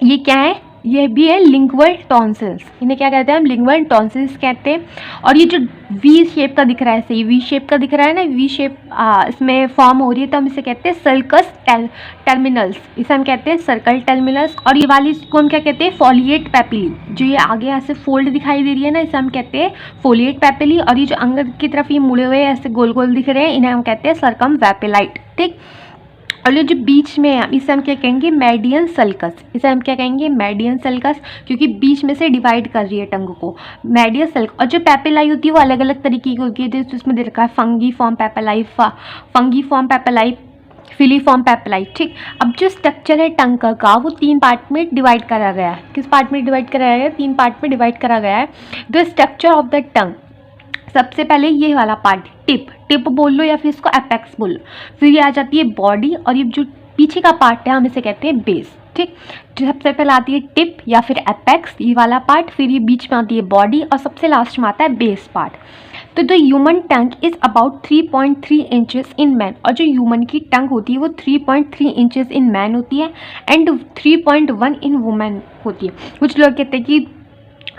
ये क्या है, ये भी है लिंगुअल टॉन्सिल्स। इन्हें क्या कहते हैं, हम लिंगुअल टॉन्सिल्स कहते हैं। और ये जो वी शेप का दिख रहा है, सही वी शेप का दिख रहा है ना, वी शेप इसमें फॉर्म हो रही है, तो हम इसे कहते हैं सर्कस टर्मिनल्स। इसे हम कहते हैं सर्कल टर्मिनल्स। और ये वाली इसको हम क्या कहते हैं, फोलिएट पैपिली। जो ये आगे यहाँ से फोल्ड दिखाई दे रही है ना, इसे हम कहते हैं फोलिएट पैपिली। और ये जो अंदर की तरफ ये मुड़े हुए ऐसे गोल गोल दिख रहे हैं, इन्हें हम कहते हैं सर्कमवेपिलाइट। ठीक, और ये जो बीच में है इसे हम क्या कहेंगे, मेडियन सल्कस। इसे हम क्या कहेंगे, मेडियन सल्कस, क्योंकि बीच में से डिवाइड कर रही है टंग को, मेडियन सल्कस। और जो पैपिलाई होती है वो अलग अलग तरीके की होती है, जैसे उसमें दे रखा है फंगी फॉर्म पैपिलाई, फिलीफॉर्म पैपिलाई। ठीक, अब जो स्ट्रक्चर है टंग का वो 3 पार्ट में डिवाइड करा गया है। किस पार्ट में डिवाइड करा गया है, 3 पार्ट में डिवाइड करा गया है। द स्ट्रक्चर ऑफ द टंग, सबसे पहले ये वाला पार्ट टिप बोल लो, या फिर इसको एपेक्स बोल लो। फिर ये आ जाती है बॉडी, और ये जो पीछे का पार्ट है हम इसे कहते हैं बेस। ठीक, जो सबसे पहले आती है टिप या फिर एपेक्स, ये वाला पार्ट, फिर ये बीच में आती है बॉडी और सबसे लास्ट में आता है बेस पार्ट। तो the human tongue is about 3.3 inches in man, और जो ह्यूमन की टंग होती है वो 3.3 इंचेस इन मैन होती है एंड 3.1 इन वुमेन होती है। कुछ लोग कहते हैं कि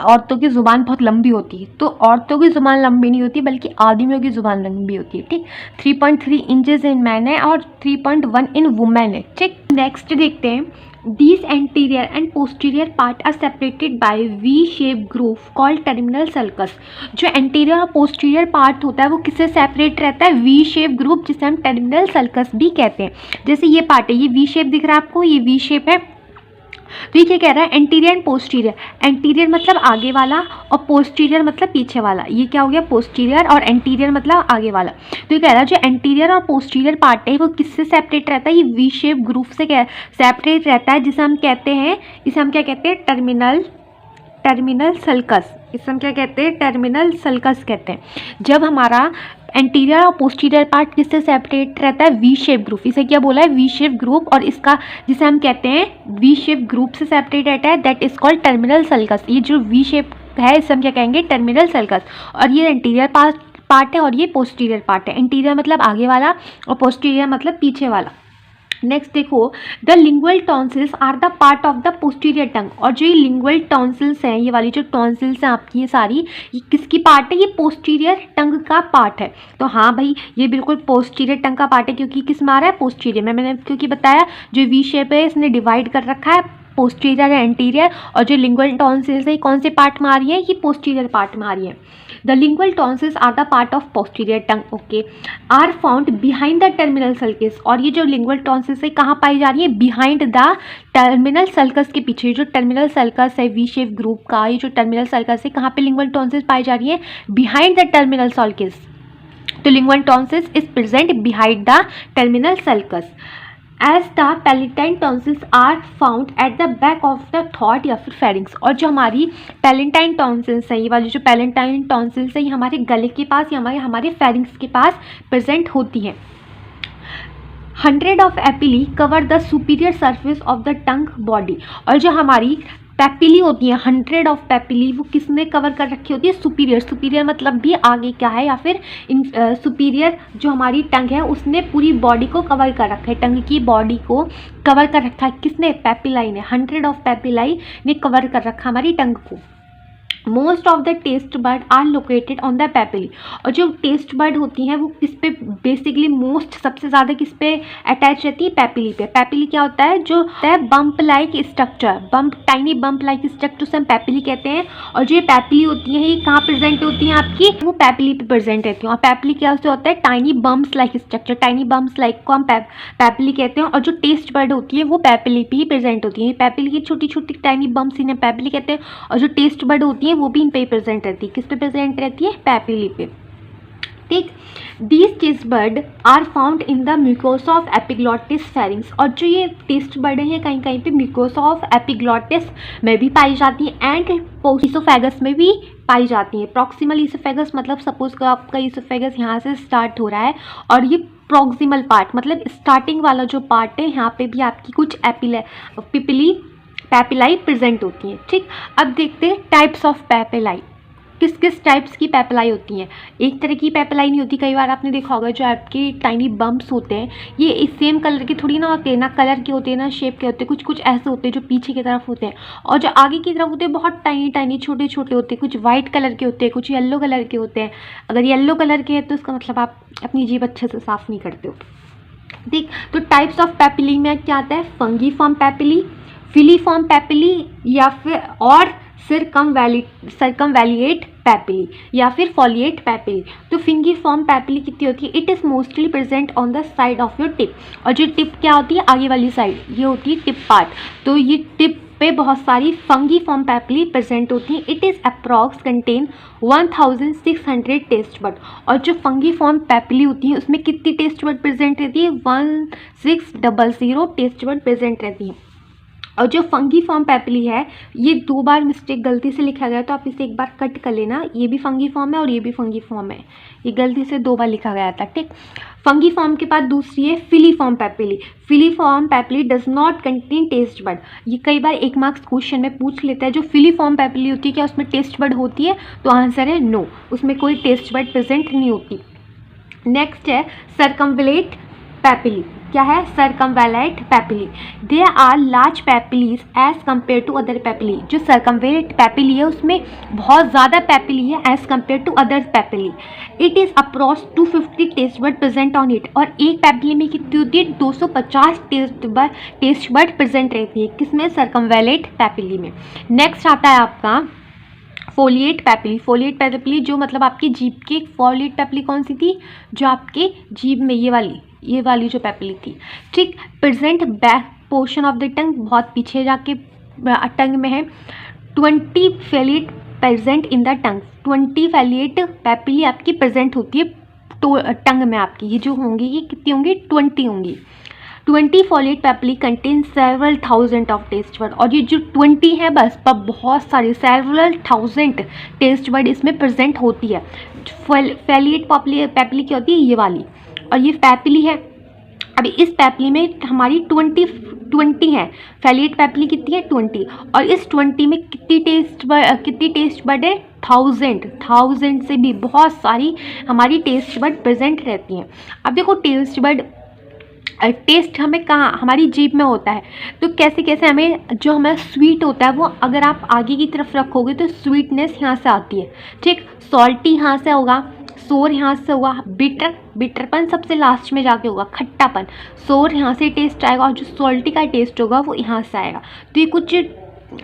औरतों की ज़ुबान बहुत लंबी होती है, तो औरतों की ज़ुबान लंबी नहीं होती बल्कि आदमियों की ज़ुबान लंबी होती है। ठीक, 3.3 इंचेस इन मैन है और 3.1 इन वुमेन है। ठीक, नेक्स्ट देखते हैं, These anterior and posterior part are separated by V-shaped groove called terminal sulcus। जो anterior और posterior part होता है वो किससे सेपरेट रहता है? V-shaped groove, जिसे हम terminal sulcus भी कहते हैं। जैसे ये पार्ट है, ये V-shape दिख रहा है आपको, ये V-shape है। तो ये क्या कह रहा है? Anterior and posterior. एंटीरियर मतलब आगे वाला और पोस्टीरियर मतलब पीछे वाला। ये क्या हो गया? पोस्टीरियर, और एंटीरियर मतलब आगे वाला। तो ये कह रहा है जो एंटीरियर और पोस्टीरियर पार्ट है वो किससे सेपरेट रहता है? ये वी शेप ग्रुप से सेपरेट रहता है, जिसे हम कहते हैं, इसे हम क्या कहते हैं? Terminal sulcus. इसे हम क्या कहते हैं? टर्मिनल सल्कस कहते हैं। जब हमारा एंटीरियर और पोस्टीरियर पार्ट किससे सेपरेट रहता है? V shape group. इसे क्या बोला है? वी शेप ग्रुप, और इसका जिसे हम कहते हैं वी शेप ग्रुप से सेपरेट रहता है, that is called terminal sulcus. ये जो वी शेप है इसे हम क्या कहेंगे? Terminal sulcus. और ये एंटीरियर पार्ट है और ये पोस्टीरियर पार्ट है। एंटीरियर मतलब आगे वाला और पोस्टीरियर मतलब पीछे वाला। नेक्स्ट देखो, the lingual tonsils are the part of the posterior tongue. और जो ये लिंगुअल टॉन्सिल्स हैं, ये वाली जो टॉन्सिल्स हैं आपकी, ये सारी, ये किसकी पार्ट है? ये पोस्टीरियर टंग का पार्ट है। तो हाँ भाई, ये बिल्कुल पोस्टीरियर टंग का पार्ट है, क्योंकि किस में आ रहा है? पोस्टीरियर में। मैंने क्योंकि बताया जो वी शेप है इसने डिवाइड कर रखा है पोस्टीरियर है एंटीरियर, और जो लिंगुअल टॉन्सिल्स है कौन से पार्ट में आ रही है? ये पोस्टीरियर पार्ट में आ रही है। The lingual tonsils are the part of posterior tongue, okay, are found behind the terminal sulcus. और ये जो लिंगुअल टॉन्सिल्स है कहाँ पाई जा रही है? बिहाइंड द टर्मिनल सल्कस के पीछे। जो टर्मिनल सल्कस है वी शेप ग्रुप का, ये जो टर्मिनल सल्कस है, कहाँ पे लिंगुअल टॉन्सिल्स पाई जा रही है? Behind the terminal sulcus. तो lingual tonsils is present behind the terminal sulcus. As the palatine tonsils are found at the back of the throat या फिर फेरिंग्स। और जो हमारी पैलेटाइन टॉन्सिल्स है, ये वाली जो पैलेटाइन टॉन्सिल्स है, ये हमारे गले के पास या हमारे फेरिंग्स के पास प्रेजेंट होती है। 100 of papillae cover the superior surface of the tongue body. और जो हमारी पैपिली होती है, 100 ऑफ पैपिली, वो किसने कवर कर रखी होती है? सुपीरियर। सुपीरियर मतलब भी आगे क्या है, या फिर सुपीरियर जो हमारी टंग है उसने पूरी बॉडी को कवर कर रखा है। टंग की बॉडी को कवर कर रखा है किसने? पैपिलाई ने। 100 ऑफ पैपिलाई ने कवर कर रखा हमारी टंग को। Most of the taste bud are located on the papillae. और जो टेस्ट बर्ड होती हैं वो किस पे बेसिकली मोस्ट सबसे ज़्यादा किस पे अटैच रहती है? पैपिली पे। पैपिली क्या होता है? जो है bump like structure, tiny bump like structure से हम पैपिली कहते हैं। और जो ये पैपिली होती है ये कहाँ प्रेजेंट होती हैं आपकी? वो पैपिली पे प्रेजेंट रहती हैं। और पैपिली क्या से होता है? Tiny bumps like structure. Tiny bumps like को हम पैपिली कहते हैं। और जो टेस्ट बर्ड होती है वो पैपिली पे ही प्रेजेंट होती है। पैपिली की छोटी छोटी टाइनी बम्प्स इन्हें पैपिली कहते हैं। और जो टेस्ट बर्ड होती है वो भी इन पे प्रेजेंट रहती है। किस पे प्रेजेंट रहती है? पैपिली पे। ठीक, these taste bud are found in the mucosa of epiglottis pharynx. और जो ये टेस्ट बर्ड है कहीं कहीं पे म्यूकोसा ऑफ एपिग्लॉटिस में भी पाई जाती है एंड ईसोफेगस में भी पाई जाती है। प्रॉक्सिमल ईसोफेगस मतलब सपोज कि आपका ईसोफेगस यहाँ से स्टार्ट हो रहा है और ये प्रॉक्सिमल पार्ट मतलब स्टार्टिंग वाला जो पार्ट है यहाँ पे भी आपकी कुछ पैपिलाई प्रेजेंट होती हैं। ठीक, अब देखते हैं टाइप्स ऑफ पैपिलाई। किस किस टाइप्स की पैपिलाई होती हैं? एक तरह की पैपिलाई नहीं होती। कई बार आपने देखा होगा जो आपके टाइनी बम्प्स होते हैं ये इस सेम कलर के थोड़ी ना होते हैं, ना कलर के होते हैं ना शेप के होते हैं। कुछ कुछ ऐसे होते हैं जो पीछे की तरफ होते हैं और जो आगे की तरफ होते हैं बहुत टाइनी टाइनी छोटे छोटे होते हैं। कुछ वाइट कलर के होते हैं, कुछ येलो कलर के होते हैं। अगर येलो कलर के हैं तो इसका मतलब आप अपनी जीभ अच्छे से साफ़ नहीं करते हो। ठीक, तो टाइप्स ऑफ पैपिली में क्या आता है? फंगीफॉर्म पैपिली, फिलीफॉर्म पैपिली या फिर और सर्कमवैलिएट पैपिली या फिर फॉलिएट पैपिली। तो फिंगीफॉर्म पैपिली कितनी होती है? It is mostly present on the side of your tip. और जो टिप क्या होती है? आगे वाली साइड, ये होती है टिप पार्ट। तो ये टिप पे बहुत सारी फंगीफॉर्म पैपिली प्रेजेंट होती हैं। It is approx contain 1600 test bud. और जो फंगीफॉर्म पैपिली होती हैं उसमें कितनी टेस्ट बर्ड प्रेजेंट रहती है? 1600 टेस्ट बर्ड प्रेजेंट रहती हैं। और जो फंगी फॉर्म पैपिली है, ये 2 बार मिस्टेक गलती से लिखा गया है, तो आप इसे एक बार कट कर लेना। ये भी फंगी फॉर्म है और ये भी फंगी फॉर्म है, ये गलती से 2 बार लिखा गया था, ठीक। फंगी फॉर्म के बाद दूसरी है filiform papillae. Filiform papillae does not contain taste bud. ये कई बार 1 मार्क्स क्वेश्चन में पूछ लेता है, जो फिलीफॉर्म पैपिली होती है क्या उसमें टेस्ट बड होती है, तो आंसर है नो, उसमें कोई टेस्ट बड प्रेजेंट नहीं होती। नेक्स्ट है सर्कमवेलेट पैपिली। क्या है? Circumvallate papillae. They are large papillae as compare to other papillae. जो सर्कमवेलेट पैपिली है उसमें बहुत ज़्यादा पैपिली है as compare to other papillae. It is approx 250 taste bud present on it. और एक पैपिली में कितनी होती है? 250 टेस्ट बर्ड प्रेजेंट रहती है। किसमें? सर्कमवेलेट पैपिली में। नेक्स्ट आता है आपका फोलिएट पैपिली। फोलिएट पैपिली जो मतलब आपकी जीभ की, फोलिएट पैपिली कौन सी थी? जो आपके जीभ में ये वाली जो पैपिली थी, ठीक। Present back portion of the टंग, बहुत पीछे जाके टंग में है। 20 फेलिएट present in the tongue. 20 फेलिएट papillae आपकी प्रेजेंट होती है तो टंग में आपकी। ये जो होंगी ये कितनी होंगी? 20 होंगी। 20 foliate papillae contain several thousand of taste bud. और ये जो 20 है बस पर बहुत सारी सेवरल थाउजेंड टेस्ट बर्ड इसमें प्रेजेंट होती है। फेलिएट पैपिली क्या होती है? ये वाली। और ये पैपिली है। अभी इस पैपिली में हमारी 20 है। फेलिएट पैपिली कितनी है? 20। और इस 20 में कितनी टेस्ट बर्ड है? 1000 से भी बहुत सारी हमारी टेस्ट बर्ड प्रेजेंट रहती हैं। अब देखो टेस्ट बर्ड, टेस्ट हमें कहाँ? हमारी जीभ में होता है। तो कैसे कैसे हमें, जो हमें स्वीट होता है वो अगर आप आगे की तरफ रखोगे तो स्वीटनेस यहाँ से आती है, ठीक। सॉल्टी यहाँ से होगा, सोर यहाँ से होगा, बिटरपन सबसे लास्ट में जाके होगा, खट्टापन। सोर यहाँ से टेस्ट आएगा और जो सॉल्टी का टेस्ट होगा वो यहाँ से आएगा। तो ये कुछ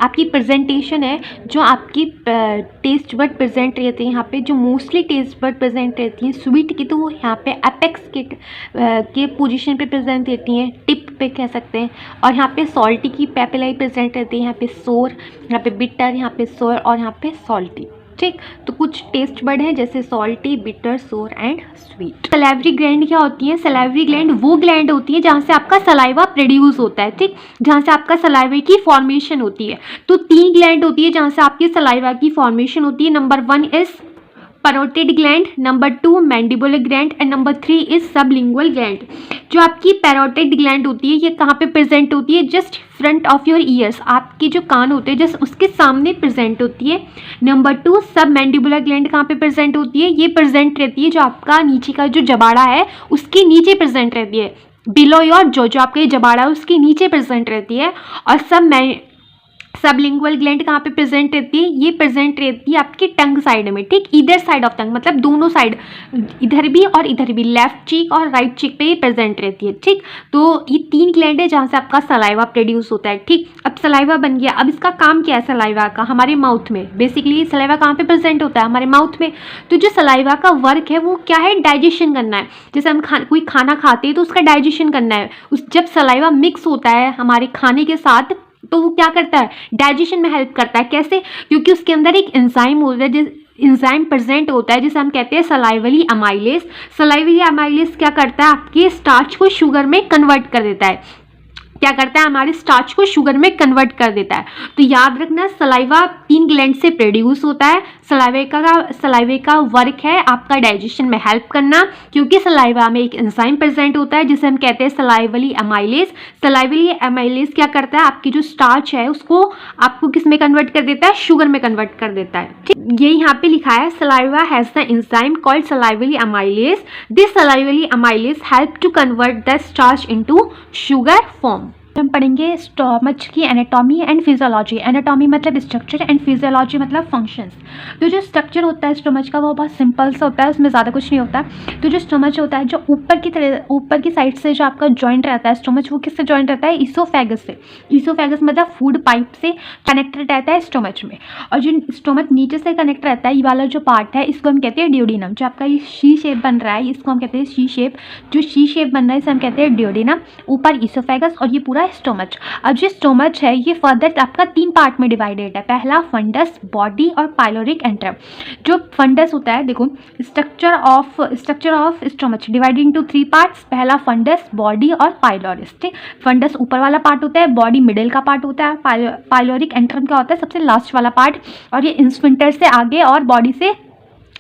आपकी प्रेजेंटेशन है जो आपकी टेस्ट बर्ड प्रेजेंट रहते हैं यहाँ पे। जो मोस्टली टेस्ट बर्ड प्रेजेंट रहती हैं स्वीट की, तो वो यहाँ पे एपेक्स के पोजीशन पे प्रेजेंट रहती हैं, टिप पे कह सकते हैं। और यहाँ पे सॉल्टी की पैपिलाई प्रेजेंट रहती है, यहाँ पे सोर, यहाँ पे बिटर, यहाँ पे सोर और यहाँ पे सॉल्टी, ठीक। तो कुछ टेस्ट बर्ड है जैसे सॉल्टी, बिटर, सोर एंड स्वीट। सलाइवरी ग्लैंड क्या होती है? सलाइवरी ग्लैंड वो ग्लैंड होती है जहाँ से आपका सलाइवा प्रोड्यूस होता है, ठीक, जहाँ से आपका सलाइवा की फॉर्मेशन होती है। तो 3 ग्लैंड होती है जहाँ से आपकी सलाइवा की फॉर्मेशन होती है। Number 1 is parotid gland, number 2 mandibular gland and number 3 is sublingual gland. जो आपकी पैरोटिड ग्लैंड होती है ये कहाँ पे प्रेजेंट होती है? Just front of your ears. आपके जो कान होते हैं जस्ट उसके सामने प्रेजेंट होती है। नंबर 2 सब मैंडिबुलर ग्लैंड कहाँ पे प्रेजेंट होती है? ये प्रेजेंट रहती है जो आपका नीचे का जो जबाड़ा है उसके नीचे प्रेजेंट रहती है। बिलो योर जो आपका ये जबाड़ा है उसके नीचे प्रेजेंट रहती है। और सबलिंगुअल ग्लैंड कहाँ पे प्रेजेंट रहती है? ये प्रेजेंट रहती है आपकी टंग साइड में, ठीक, इधर साइड ऑफ टंग, मतलब दोनों साइड, इधर भी और इधर भी, लेफ्ट चीक और राइट चीक पे ये प्रेजेंट रहती है, ठीक। तो ये 3 ग्लैंड है जहाँ से आपका सलाइवा प्रोड्यूस होता है, ठीक। अब सलाइवा बन गया, अब इसका काम क्या है सलाइवा का? हमारे माउथ में, बेसिकली सलाइवा कहाँ पे प्रेजेंट होता है? हमारे माउथ में। तो जो सलाइवा का वर्क है वो क्या है? डाइजेशन करना है। जैसे हम कोई खाना खाते हैं तो उसका डाइजेशन करना है। जब सलाइवा मिक्स होता है हमारे खाने के साथ तो वो क्या करता है? डाइजेशन में हेल्प करता है। कैसे? क्योंकि उसके अंदर एक एंजाइम होता है, एंजाइम प्रेजेंट होता है जिसे हम कहते हैं सलाइवली अमाइलेज। सलाइवली अमाइलेज क्या करता है? आपके स्टार्च को शुगर में कन्वर्ट कर देता है। क्या करता है? हमारे स्टार्च को शुगर में कन्वर्ट कर देता है। तो याद रखना सलाइवा 3 ग्लैंड से प्रोड्यूस होता है। सलाइवे का वर्क है आपका डाइजेशन में हेल्प करना, क्योंकि सलाइवा में एक एंजाइम प्रेजेंट होता है जिसे हम कहते हैं सलाइवली अमाइलेज। सलाइवली अमाइलेज क्या करता है? आपकी जो स्टार्च है उसको आपको किस में कन्वर्ट कर देता है? शुगर में कन्वर्ट कर देता है, ठीक। ये यहाँ पे लिखा है saliva has the enzyme called salivary amylase. This salivary amylase help to convert the starch into sugar form. हम पढ़ेंगे स्टोमच की एनाटॉमी एंड फिजियोलॉजी। एनाटॉमी मतलब स्ट्रक्चर एंड फिजियोलॉजी मतलब फंक्शंस। तो जो स्ट्रक्चर होता है स्टोमच का वो बहुत सिंपल सा होता है, उसमें ज़्यादा कुछ नहीं होता। तो जो स्टोमच होता है जो ऊपर की साइड से जो आपका जॉइंट रहता है स्टोमच, वो किससे जॉइंट रहता है? इसोफेगस से। इसोफेगस मतलब फूड पाइप से कनेक्टेड रहता है स्टोमच में। और जो स्टोमच नीचे से कनेक्ट रहता है ये वाला जो पार्ट है इसको हम कहते हैं ड्यूडेनम। जो आपका ये सी शेप बन रहा है इसको हम कहते हैं सी शेप। जो सी शेप बन रहा है इसे हम कहते हैं ड्यूडेनम। ऊपर इसोफेगस और ये पूरा द स्टोमच। अब जो स्टोमच है ये फर्दर आपका 3 पार्ट में डिवाइडेड है। पहला फंडस, बॉडी और पाइलोरिक एंट्रम। जो फंडस होता है, देखो structure of stomach divided into 3 parts. पहला फंडस, बॉडी और पाइलोरिस। ठीक, फंडस ऊपर वाला पार्ट होता है, बॉडी मिडिल का पार्ट होता है, पाइलोरिक एंट्रम क्या होता है, सबसे लास्ट वाला पार्ट, और ये स्फिंक्टर से आगे और बॉडी से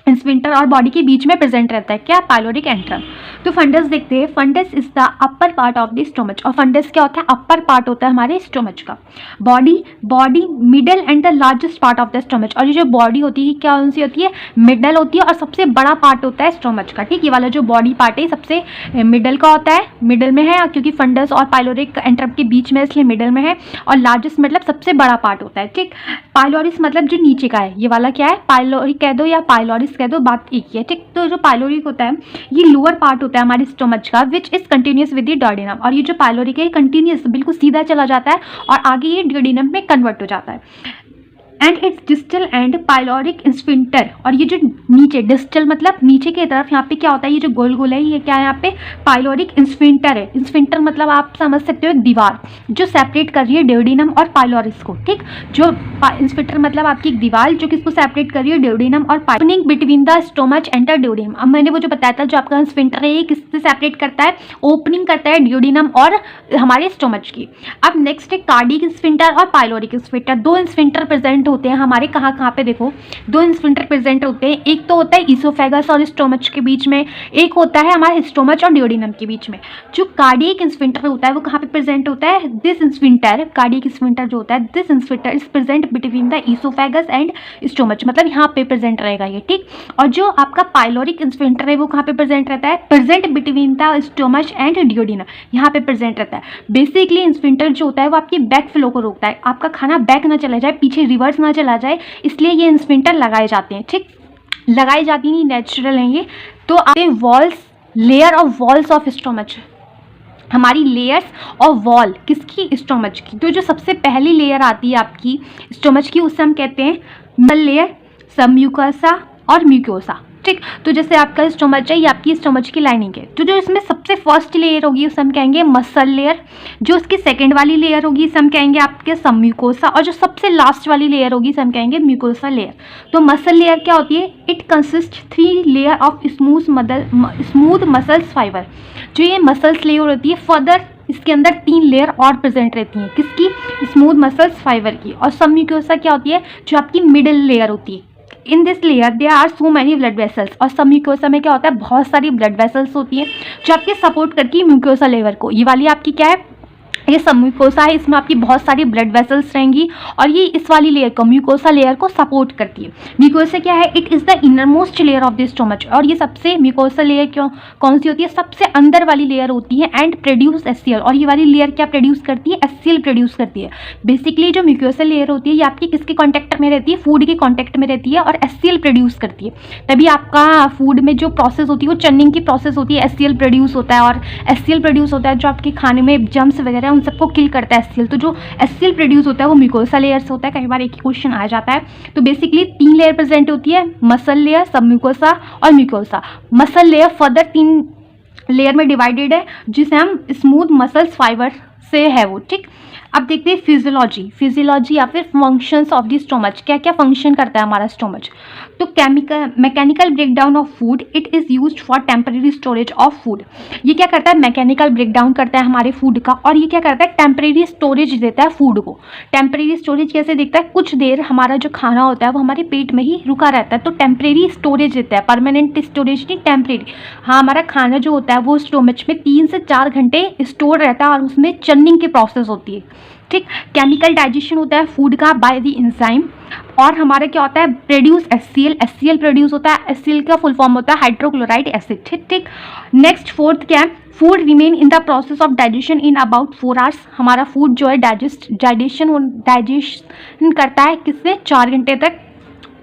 स्फिंक्टर और बॉडी के बीच में प्रेजेंट रहता है, क्या, पाइलोरिक एंट्रम। तो फंडस देखते हैं, fundus is the upper part of the stomach. और फंडस क्या होता है, अपर पार्ट होता है हमारे स्टोमच का। Body middle and the largest part of the stomach. और ये जो बॉडी होती है क्या कौन सी होती है, मिडल होती है और सबसे बड़ा पार्ट होता है स्टोमच का। ठीक, ये वाला जो बॉडी पार्ट है सबसे मिडल का होता है, मिडल में है क्योंकि फंडस और पाइलोरिक एंट्रम के बीच में, इसलिए मिडल में है। और लार्जेस्ट मतलब सबसे बड़ा पार्ट होता है। ठीक, पाइलोरिस मतलब जो नीचे का है, ये वाला क्या है, पाइलोरिक कह दो या पाइलोरिस कह दो, बात एक ही है। ठीक, तो जो पाइलोरिक होता है ये लोअर पार्ट होता है हमारे स्टोमच का, which is continuous with the duodenum. और ये जो पाइलोरिक है कंटिन्यूस बिल्कुल सीधा चला जाता है और आगे ये डुओडेनम में कन्वर्ट हो जाता है। And it's distal end pyloric sphincter. और ये जो नीचे डिस्टल मतलब नीचे की तरफ, यहाँ पे क्या होता है, ये जो गोल गोल है ये क्या है, यहाँ पे पाइलोरिक स्फिंक्टर है। स्फिंक्टर मतलब आप समझ सकते हो एक दीवार जो सेपरेट कर रही है डुओडेनम और पाइलोरिस को। ठीक, जो स्फिंक्टर मतलब आपकी एक दीवार जो किसको सेपरेट कर रही है, डुओडेनम और opening between the stomach and the duodenum. अब मैंने वो जो बताया था जो आपका स्फिंक्टर है ये किससे सेपरेट करता है, ओपनिंग करता है डुओडेनम और हमारे स्टोमच की। अब नेक्स्ट है कार्डिक स्फिंक्टर और पाइलोरिक स्फिंक्टर। दो स्फिंक्टर प्रेजेंट होते हैं हमारे, कहाँ पे, देखो दो स्फिंक्टर प्रेजेंट होते हैं। एक तो होता है इसोफेगस और स्टोमच के बीच में, एक होता है हमारे स्टोमच और डुओडेनम के बीच में। जो कार्डियक स्फिंक्टर होता है वो कहाँ पे प्रेजेंट होता है, दिस स्फिंक्टर, कार्डियक स्फिंक्टर जो होता है this sphincter is present between the oesophagus and stomach, मतलब यहाँ पे प्रेजेंट रहेगा ये। ठीक, और जो आपका पाइलोरिक स्फिंक्टर है वो कहाँ पे प्रेजेंट रहता है, present between the stomach and duodenum, यहाँ पे प्रेजेंट रहता है। बेसिकली स्फिंक्टर जो होता है वो आपकी बैक फ्लो को रोकता है, आपका खाना बैक ना चला जाए, पीछे रिवर्स ना चला जाए, इसलिए ये स्फिंक्टर लगाए जाते हैं। ठीक, लगाई जाती नहीं, नेचुरल हैं ये। तो आपके walls, layer of walls of stomach, हमारी लेयर्स और वॉल किसकी, स्टोमच की। तो जो सबसे पहली लेयर आती है आपकी स्टोमच की उसे हम कहते हैं मसल लेयर, सबम्यूकोसा और म्यूकोसा। ठीक, तो जैसे आपका स्टोमच है ये आपकी स्टोमच की लाइनिंग है, तो जो इसमें सबसे फर्स्ट लेयर होगी उसे हम कहेंगे मसल लेयर, जो उसकी सेकंड वाली लेयर होगी इसे हम कहेंगे आपके सबम्यूकोसा, और जो सबसे लास्ट वाली लेयर होगी इसे हम कहेंगे म्यूकोसा लेयर। तो मसल लेयर क्या होती है, it consist 3 layer of smooth muscles fibre. जो ये मसल्स लेयर होती है फर्दर इसके अंदर 3 लेयर और प्रेजेंट रहती हैं, किसकी, स्मूथ मसल्स फाइबर की। और सबम्यूकोसा क्या होती है, जो आपकी मिडिल लेयर होती है। In this layer there are so many blood vessels. और सबम्यूकोसा में क्या होता है, बहुत सारी ब्लड वेसल्स होती हैं जो आपके सपोर्ट करती है म्यूकोसा लेयर को। ये वाली आपकी क्या है, ये सबम्यूकोसा है, इसमें आपकी बहुत सारी ब्लड वेसल्स रहेंगी और ये इस वाली लेयर को, म्यूकोसा लेयर को सपोर्ट करती है। म्यूकोसा क्या है, it is the inner most layer of the stomach. और ये सबसे म्यूकोसा लेयर क्यों कौन सी होती है, सबसे अंदर वाली लेयर होती है एंड प्रोड्यूस एचसीएल। और ये वाली लेयर क्या प्रोड्यूस करती है, एचसीएल प्रोड्यूस करती है। बेसिकली जो म्यूकोसा लेयर होती है ये आपकी किसके कॉन्टैक्ट में रहती है, फूड के कॉन्टैक्ट में रहती है और एचसीएल प्रोड्यूस करती है। तभी आपका फूड में जो प्रोसेस होती है वो चर्निंग की प्रोसेस होती है, एचसीएल प्रोड्यूस होता है। और एचसीएल प्रोड्यूस होता है जो आपके खाने में जम्स वगैरह उन सबको किल करता है एचसीएल। तो जो एचसीएल प्रोड्यूस होता है वो म्यूकोसा लेयर से होता है। कई बार एक ही क्वेश्चन आ जाता है। तो बेसिकली 3 लेयर प्रेजेंट होती है, मसल लेयर, सबम्यूकोसा और mucosa. Muscle layer further 3 layer में डिवाइडेड है जिसे हम स्मूथ मसल्स फाइबर से है वो। ठीक, अब देखते हैं फिजियोलॉजी या फिर फंक्शंस ऑफ द स्टोमच, क्या क्या फंक्शन करता है हमारा स्टोमच। तो mechanical breakdown of food, it is used for temporary storage of food. ये क्या करता है, मैकेनिकल ब्रेकडाउन करता है हमारे फूड का, और ये क्या करता है, टेम्परेरी स्टोरेज देता है फूड को। टेम्परेरी स्टोरेज कैसे देखता है, कुछ देर हमारा जो खाना होता है वो हमारे पेट में ही रुका रहता है, तो टेम्परेरी स्टोरेज देता है, परमानेंट स्टोरेज नहीं, टेम्परेरी। हाँ, हमारा खाना जो होता है वो स्टोमच में 3 से 4 घंटे स्टोर रहता है और उसमें चर्निंग की प्रोसेस होती है। ठीक, केमिकल डाइजेशन होता है फूड का बाय द एंजाइम। और हमारे क्या होता है, प्रोड्यूस एचसीएल प्रोड्यूस होता है। एचसीएल का फुल फॉर्म होता है हाइड्रोक्लोराइड एसिड। ठीक, नेक्स्ट फोर्थ क्या है, food remain in the process of digestion in about 4 hours. हमारा फूड जो है डाइजेशन करता है किससे, 4 घंटे तक।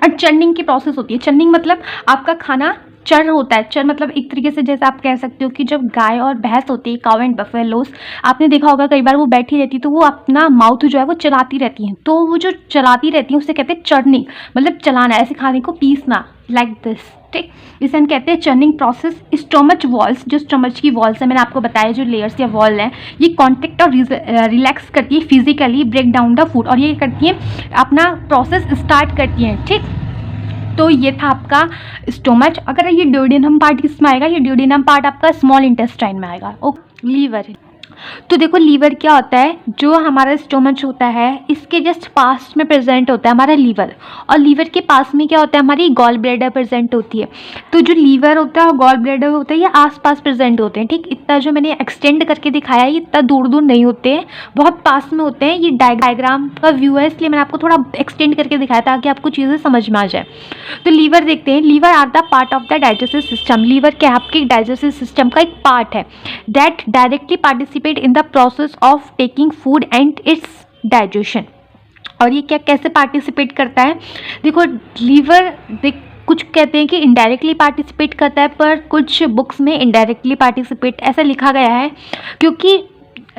और चर्निंग की प्रोसेस होती है। चर्निंग मतलब आपका खाना चर होता है। चर मतलब एक तरीके से जैसे आप कह सकते हो कि जब गाय और भैंस होती है, काउ एंड बफेलोस, आपने देखा होगा कई बार वो बैठी रहती है तो वो अपना माउथ जो है वो चलाती रहती हैं, तो वो जो चलाती रहती हैं उसे कहते हैं चर्निंग, मतलब चलाना, ऐसे खाने को पीसना, लाइक दिस। ठीक, इसे हम कहते हैं चर्निंग प्रोसेस। स्टोमच वॉल्स, जो स्टोमच की वॉल्स है, मैंने आपको बताया जो लेयर्स या वॉल है, ये कॉन्ट्रैक्ट और रिलैक्स करती है physically, break down the food, और ये करती है अपना प्रोसेस स्टार्ट करती हैं। ठीक, तो ये था आपका स्टोमच। अगर ये ड्यूडेनम पार्ट किस में आएगा, ये ड्यूडेनम पार्ट आपका स्मॉल इंटेस्टाइन में आएगा। Okay, liver. तो देखो लीवर क्या होता है, जो हमारा स्टोमच होता है इसके जस्ट पास में प्रेजेंट होता है हमारा लीवर, और लीवर के पास में क्या होता है, हमारी गॉल ब्लैडर प्रेजेंट होती है। तो जो लीवर होता है और गॉल ब्लैडर होता है ये आसपास प्रेजेंट होते हैं। ठीक, इतना जो मैंने एक्सटेंड करके दिखाया है ये इतना दूर दूर नहीं होते हैं, बहुत पास में होते हैं। ये डायग्राम का व्यू है इसलिए मैंने आपको थोड़ा एक्सटेंड करके दिखाया ताकि आपको चीज़ें समझ में आ जाए। तो लीवर देखते हैं, liver are the part of the digestive system. Liver क्या है, आपके डाइजेस्टिव सिस्टम का एक पार्ट है that directly participate in the process of taking food and its digestion. और ये क्या कैसे पार्टिसिपेट करता है, देखो लीवर कुछ कहते हैं कि इनडायरेक्टली पार्टिसिपेट करता है, पर कुछ बुक्स में इनडायरेक्टली पार्टिसिपेट ऐसा लिखा गया है, क्योंकि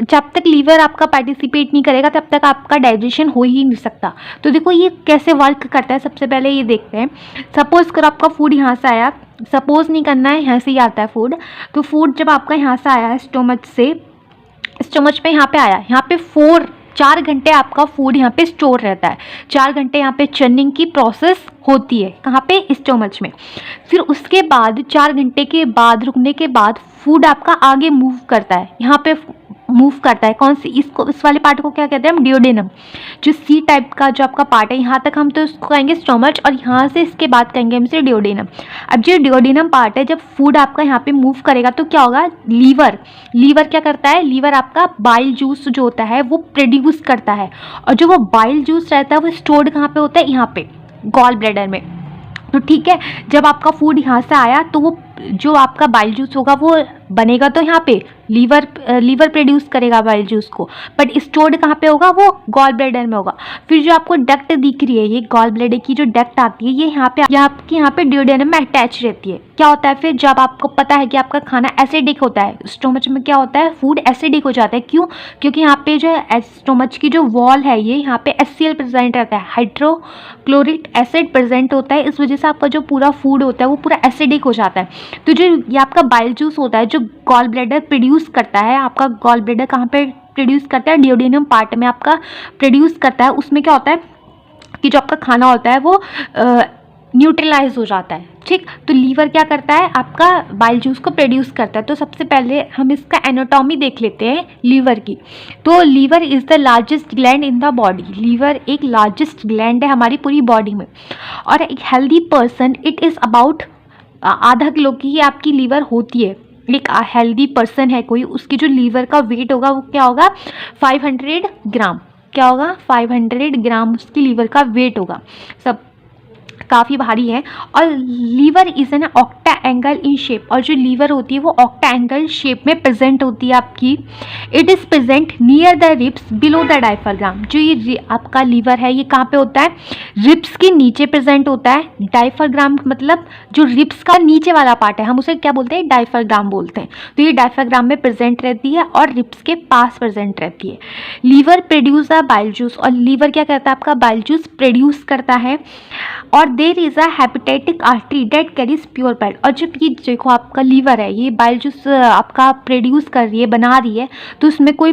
जब तक लीवर आपका पार्टिसिपेट नहीं करेगा तब तक आपका डाइजेशन हो ही नहीं सकता। तो देखो ये कैसे वर्क करता है, सबसे पहले ये देखते हैं। सपोज करो आपका फूड यहाँ से आया, सपोज नहीं करना है, यहाँ से ही आता है फूड। तो फूड जब आपका यहाँ से आया है स्टोमच से, स्टोमच पे यहाँ पे आया, यहाँ पे 4 घंटे आपका फूड यहाँ पे स्टोर रहता है। 4 घंटे यहाँ पे चर्निंग की प्रोसेस होती है, कहाँ पे, स्टोमच में। फिर उसके बाद 4 घंटे के बाद रुकने के बाद फूड आपका आगे मूव करता है, यहाँ पे मूव करता है। कौन सी, इसको, इस वाले पार्ट को क्या कहते हैं हम, डियोडेनम। जो सी टाइप का जो आपका पार्ट है, यहाँ तक हम तो इसको कहेंगे स्टोमच, और यहाँ से इसके बाद कहेंगे हम इसे डियोडेनम। अब जो डियोडेनम पार्ट है, जब फूड आपका यहाँ पे मूव करेगा तो क्या होगा, लीवर क्या करता है, लीवर आपका बाइल जूस जो होता है वो प्रोड्यूस करता है, और जो वो बाइल जूस रहता है वो स्टोर्ड कहाँ पे होता है, यहाँ पे गॉल ब्लैडर में। तो ठीक है, जब आपका फूड यहाँ से आया तो वो जो आपका बाइल जूस होगा वो बनेगा तो यहाँ पे लीवर प्रोड्यूस करेगा बाइल जूस को, बट स्टोर्ड कहाँ पे होगा, वो गॉल ब्लैडर में होगा। फिर जो आपको डक्ट दिख रही है, ये गॉल ब्लैडर की जो डक्ट आती है ये यहाँ पे डियोडेनम में अटैच रहती है। क्या होता है फिर, जब आपको पता है कि आपका खाना एसिडिक होता है, स्टोमच में क्या होता है, फूड एसिडिक हो जाता है। क्यों, क्योंकि यहाँ पे जो स्टोमच की जो वॉल है ये यहाँ पे HCl प्रेजेंट रहता है, हाइड्रोक्लोरिक एसिड प्रेजेंट होता है, इस वजह से आपका जो पूरा फूड होता है वो पूरा एसिडिक हो जाता है। तो जो ये आपका बाइल जूस होता है जो गॉल ब्लैडर प्रोड्यूस करता है, आपका गॉल ब्लैडर कहाँ पे प्रोड्यूस करता है, डियोडेनम पार्ट में आपका प्रोड्यूस करता है। उसमें क्या होता है कि जो आपका खाना होता है वो न्यूट्रलाइज हो जाता है। ठीक, तो लीवर क्या करता है, आपका बाइल जूस को प्रोड्यूस करता है। तो सबसे पहले हम इसका एनाटॉमी देख लेते हैं लीवर की। तो liver is the largest gland in the body. Liver एक लार्जेस्ट ग्लैंड है हमारी पूरी बॉडी में, और एक healthy person it is about आधा किलो की ही आपकी लीवर होती है। एक हेल्दी पर्सन है कोई, उसकी जो लीवर का वेट होगा वो क्या होगा, 500 ग्राम। क्या होगा, 500 ग्राम उसकी लीवर का वेट होगा। सब काफ़ी भारी है। और liver is an octa angle in shape, और जो लीवर होती है वो ऑक्टा एंगल शेप में प्रेजेंट होती है आपकी। It is present near the ribs below the diaphragm. जो ये आपका लीवर है ये कहाँ पे होता है, रिब्स के नीचे प्रेजेंट होता है। डायफ्राम मतलब जो रिब्स का नीचे वाला पार्ट है, हम उसे क्या बोलते हैं, डायफ्राम बोलते हैं। तो ये डायफ्राम में प्रेजेंट रहती है और रिब्स के पास प्रेजेंट रहती है। Liver produce the bile juice, और लीवर क्या करता है, आपका बाइल जूस प्रोड्यूस करता है। और there is a hepatic artery that carries pure blood. और जब ये देखो आपका लीवर है ये बाइल जूस आपका प्रोड्यूस कर रही है, बना रही है, तो उसमें कोई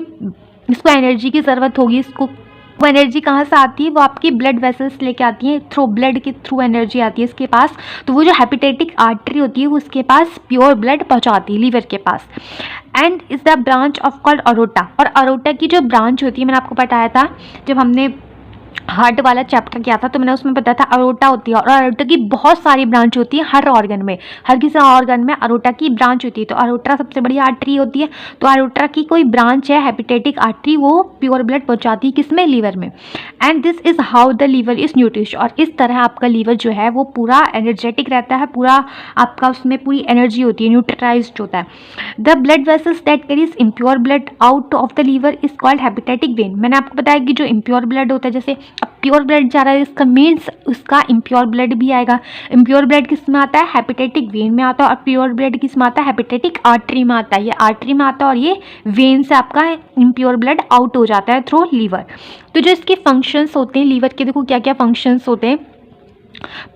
इसको एनर्जी की ज़रूरत होगी। इसको वो एनर्जी कहाँ से आती है, वो आपकी ब्लड वेसल्स लेके आती है, थ्रू ब्लड के थ्रू एनर्जी आती है इसके पास। तो वो जो हेपेटाइटिक आर्टरी होती है वो उसके पास प्योर ब्लड पहुँचाती है लीवर के पास। And is the branch of called aorta. और अरोटा की जो ब्रांच होती है, मैंने आपको बताया था जब हमने हार्ट वाला चैप्टर किया था तो मैंने उसमें बताया था अरोटा होती है, और अरोटा की बहुत सारी ब्रांच होती है हर ऑर्गन में, हर किसी ऑर्गन में अरोटा की ब्रांच होती है। तो अरोटा सबसे बड़ी आर्टरी होती है। तो अरोटा की कोई ब्रांच है हेपेटाइटिक आर्टरी, वो प्योर ब्लड पहुंचाती है किसमें, लीवर में। And this is how the liver is nourish. और इस तरह आपका लीवर जो है वो पूरा एनर्जेटिक रहता है, पूरा आपका उसमें पूरी एनर्जी होती है, न्यूट्रलाइज होता है। The blood vessels that carries impure blood out of the liver is called hepatic vein. मैंने आपको बताया कि जो इम्प्योर ब्लड होता है, जैसे अब प्योर ब्लड जा रहा है इसका मीन्स उसका इम्प्योर ब्लड भी आएगा। इम्प्योर ब्लड किस में आता है, हेपेटाइटिक वेन में आता है। और प्योर ब्लड किस में आता है, हेपेटाइटिक आर्टरी में आता है। ये आर्टरी में आता है और ये वेन से आपका इम्प्योर ब्लड आउट हो जाता है थ्रू लीवर। तो जो इसके फंक्शंस होते हैं लीवर के, देखो क्या क्या फंक्शंस होते हैं।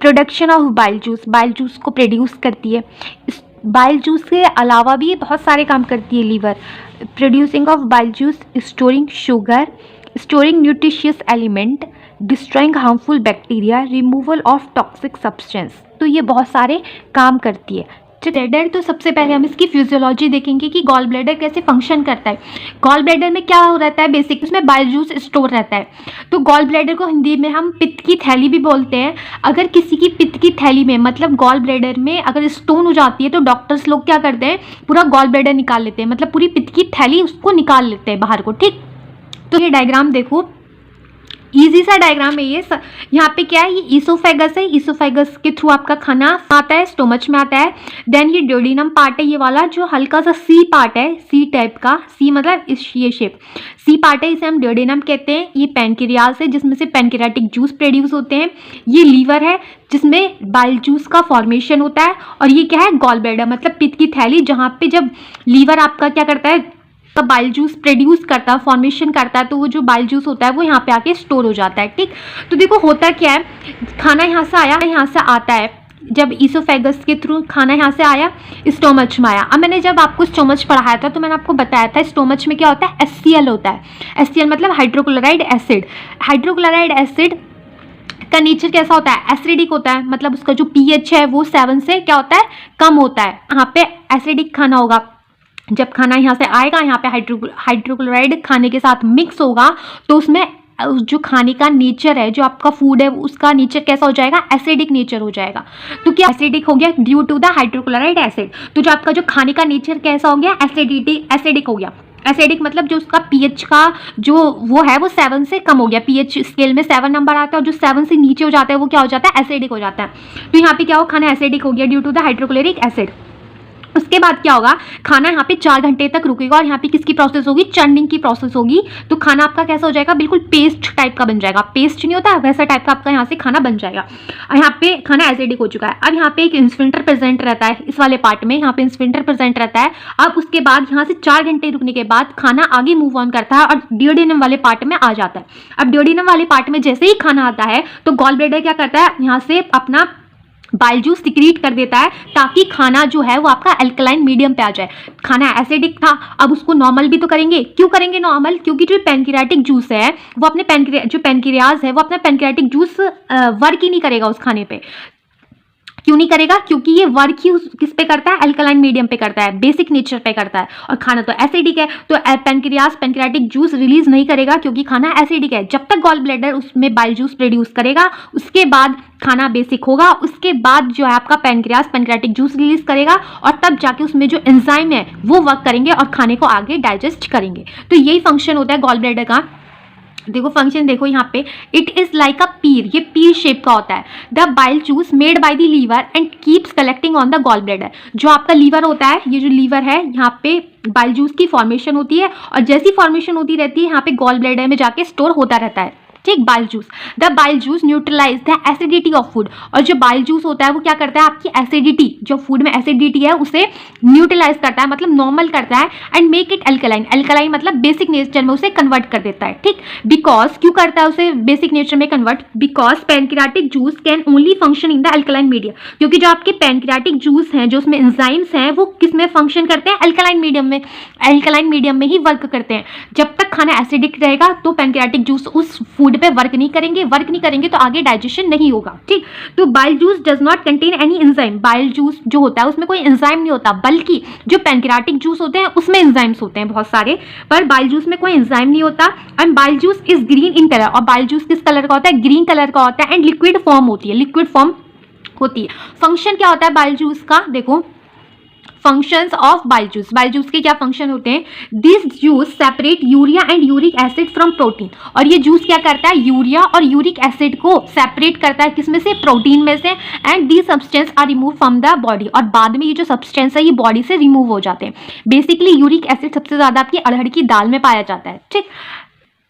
प्रोडक्शन ऑफ बाइल जूस को प्रोड्यूस करती है। इस बाइल जूस के अलावा भी ये बहुत सारे काम करती है liver. Producing of bile juice, storing sugar, storing nutritious element, destroying harmful bacteria, removal of toxic substance. तो ये बहुत सारे काम करती है। ब्लैडर, तो सबसे पहले हम इसकी फिजियोलॉजी देखेंगे कि गॉल ब्लैडर कैसे फंक्शन करता है। गॉल ब्लैडर में क्या रहता है, बेसिक उसमें बाइल जूस स्टोर रहता है। तो गॉल ब्लैडर को हिंदी में हम पित्त की थैली भी बोलते हैं। अगर किसी की पित्त की थैली में मतलब गॉल ब्लैडर में अगर स्टोन हो जाती है तो डॉक्टर्स लोग क्या करते हैं, पूरा गॉल ब्लैडर निकाल लेते हैं, मतलब पूरी पित्त की थैली उसको निकाल लेते हैं बाहर को। ठीक, तो ये डायग्राम देखो, इजी सा डायग्राम है ये। यहाँ पे क्या है, ये ईसोफेगस है। ईसोफेगस के थ्रू आपका खाना आता है, स्टोमच में आता है। देन ये ड्यूडेनम पार्ट है, ये वाला जो हल्का सा सी पार्ट है, सी टाइप का, सी मतलब ये शेप सी पार्ट है, इसे हम ड्यूडेनम कहते हैं। ये पैनक्रियाज है जिसमें से पैनक्रियाटिक जूस प्रोड्यूस होते हैं। ये लीवर है जिसमें बाइल जूस का फॉर्मेशन होता है। और ये क्या है, गॉल ब्लैडर मतलब पित्त की थैली, जहाँ पे जब लीवर आपका क्या करता है, तब बाइल जूस प्रोड्यूस करता है, फॉर्मेशन करता है, तो वो जो बाइल जूस होता है वो यहाँ पे आके स्टोर हो जाता है। ठीक, तो देखो होता क्या है, खाना यहाँ से आया, यहाँ से आता है, जब ईसोफेगस के थ्रू खाना यहाँ से आया, स्टोमच में आया। अब मैंने जब आपको स्टोमच पढ़ाया था तो मैंने आपको बताया था स्टोमच में क्या होता है, HCl होता है। HCl मतलब हाइड्रोक्लोराइड एसिड। हाइड्रोक्लोराइड एसिड का नेचर कैसा होता है, एसिडिक होता है, मतलब उसका जो pH है वो 7 से क्या होता है, कम होता है। यहाँ पे एसिडिक खाना होगा। जब खाना यहाँ से आएगा, यहाँ पे हाइड्रोक्लोराइड खाने के साथ मिक्स होगा तो उसमें जो खाने का नेचर है, जो आपका फूड है, उसका नेचर कैसा हो जाएगा, एसिडिक नेचर हो जाएगा। तो क्या एसिडिक हो गया due to the hydrochloride acid. तो जो आपका जो खाने का नेचर कैसा हो गया, एसिडिक हो गया। एसिडिक मतलब जो उसका pH का जो वो है वो 7 से कम हो गया। pH स्केल में 7 नंबर आता है और जो 7 से नीचे हो जाता है वो क्या हो जाता है, एसिडिक हो जाता है। तो यहाँ पे क्या हो, खाना एसिडिक हो गया due to the hydrochloric acid. उसके बाद क्या होगा, खाना यहाँ पे 4 घंटे तक रुकेगा और यहाँ पे किसकी प्रोसेस होगी, चर्निंग की प्रोसेस होगी। तो खाना आपका कैसा हो जाएगा, बिल्कुल पेस्ट टाइप का बन जाएगा। पेस्ट नहीं होता वैसा टाइप का आपका यहाँ से खाना बन जाएगा। यहाँ पे खाना एसिडिक हो चुका है। अब यहाँ पे एक स्फिंक्टर प्रेजेंट रहता है, इस वाले पार्ट में यहाँ पे स्फिंक्टर प्रेजेंट रहता है। अब उसके बाद यहाँ से 4 घंटे रुकने के बाद खाना आगे मूव ऑन करता है और ड्यूडेनम वाले पार्ट में आ जाता है। अब ड्यूडेनम वाले पार्ट में जैसे ही खाना आता है तो गॉल ब्लैडर क्या करता है, यहाँ से अपना बाइल जूस सिक्रीट कर देता है ताकि खाना जो है वो आपका अल्कलाइन मीडियम पे आ जाए। खाना एसिडिक था, अब उसको नॉर्मल भी तो करेंगे। क्यों करेंगे नॉर्मल, क्योंकि जो पैनक्रियाटिक जूस है वो अपने पैनक्रियाज है वो अपना पैनक्रियाटिक जूस वर्क ही नहीं करेगा उस खाने पे। क्यों नहीं करेगा, क्योंकि ये वर्क ही किस पे करता है, अल्कलाइन मीडियम पे करता है, बेसिक नेचर पे करता है। और खाना तो एसिडिक है तो पैनक्रियाटिक जूस रिलीज नहीं करेगा क्योंकि खाना एसिडिक है। जब तक गॉल ब्लैडर उसमें बाइल जूस प्रोड्यूस करेगा उसके बाद खाना बेसिक होगा, उसके बाद जो है आपका पैनक्रियाटिक जूस रिलीज करेगा और तब जाके उसमें जो एंजाइम है वो वर्क करेंगे और खाने को आगे डाइजेस्ट करेंगे। तो यही फंक्शन होता है गॉल ब्लैडर का। देखो फंक्शन देखो यहाँ पे, इट इज लाइक अ पीर, ये पीर शेप का होता है। The bile juice made by the liver and keeps collecting on the gall bladder. जो आपका लीवर होता है, ये जो लीवर है यहाँ पे बाइल जूस की फॉर्मेशन होती है और जैसी फॉर्मेशन होती रहती है यहाँ पे गॉल ब्लैडर में जाके स्टोर होता रहता है। ठीक, bile juice, the bile juice neutralize the acidity of food. और जो बाइल जूस होता है वो क्या करता है, आपकी एसिडिटी, जो फूड में एसिडिटी है उसे न्यूट्रलाइज करता है, मतलब नॉर्मल करता है। And make it alkaline, alkaline मतलब बेसिक नेचर में उसे कन्वर्ट कर देता है। ठीक, बिकॉज क्यों करता है उसे बेसिक नेचर में convert, because pancreatic juice can only function in the alkaline medium. क्योंकि जो आपके पैनक्रियाटिक जूस हैं, जो उसमें एंजाइम्स हैं, वो किस में फंक्शन करते हैं, अल्कलाइन मीडियम में। अल्कलाइन मीडियम में ही वर्क करते हैं। जब तक खाना एसिडिक रहेगा तो पैनक्रियाटिक जूस उस फूड पे वर्क नहीं करेंगे तो आगे डाइजेशन नहीं होगा। ठीक, तो bile juice does not contain any enzyme. Bile juice जो होता है उसमें कोई एंजाइम नहीं होता, बल्कि जो पैनक्रियाटिक जूस होते हैं उसमें एंजाइम्स होते हैं बहुत सारे, पर बाइल जूस में कोई एंजाइम नहीं होता। And bile juice is green in colour, और बाइल जूस किस कलर का होता है, ग्रीन कलर का होता है। एंड लिक्विड फॉर्म होती है। फंक्शन क्या होता है बाइल जूस का, देखो functions of bile juice. Bile juice के क्या फंक्शन होते हैं, this juice separate urea and uric acid from protein. और ये जूस क्या करता है, यूरिया और यूरिक एसिड को सेपरेट करता है, किसमें से, प्रोटीन में से। And the substance are remove from the body, और बाद में ये जो सब्सटेंस है ये बॉडी से रिमूव हो जाते हैं। बेसिकली यूरिक एसिड सबसे ज्यादा आपकी अरहर की दाल में पाया जाता है। ठीक,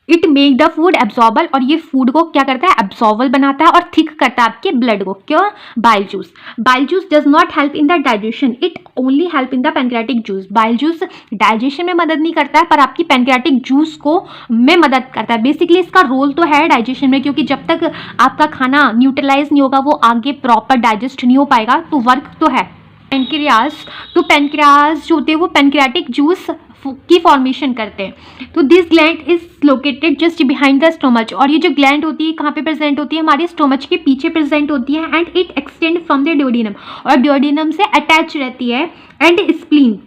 it make the food absorbable, और ये फूड को क्या करता है, एब्जॉर्बल बनाता है और थिक करता है आपके ब्लड को। क्यों? Bile juice. Bile juice does not help in the digestion, it only help in the pancreatic juice. Bile juice digestion में मदद नहीं करता है पर आपकी पैनक्रियाटिक जूस को में मदद करता है। बेसिकली इसका रोल तो है डाइजेशन में, क्योंकि जब तक आपका खाना न्यूट्रलाइज नहीं होगा वो आगे प्रॉपर डाइजेस्ट नहीं हो पाएगा, तो वर्क तो है। पैनक्रियास, तो पैनक्रियास जो होते हैं वो पैनक्रियाटिक जूस की फॉर्मेशन करते हैं। तो this gland is located just behind the stomach, और ये जो ग्लैंड होती है कहाँ पे प्रेजेंट होती है, हमारे स्टोमच के पीछे प्रेजेंट होती है। And it extend from the duodenum, और ड्यूोडेनम से अटैच रहती है। एंड स्प्लीन,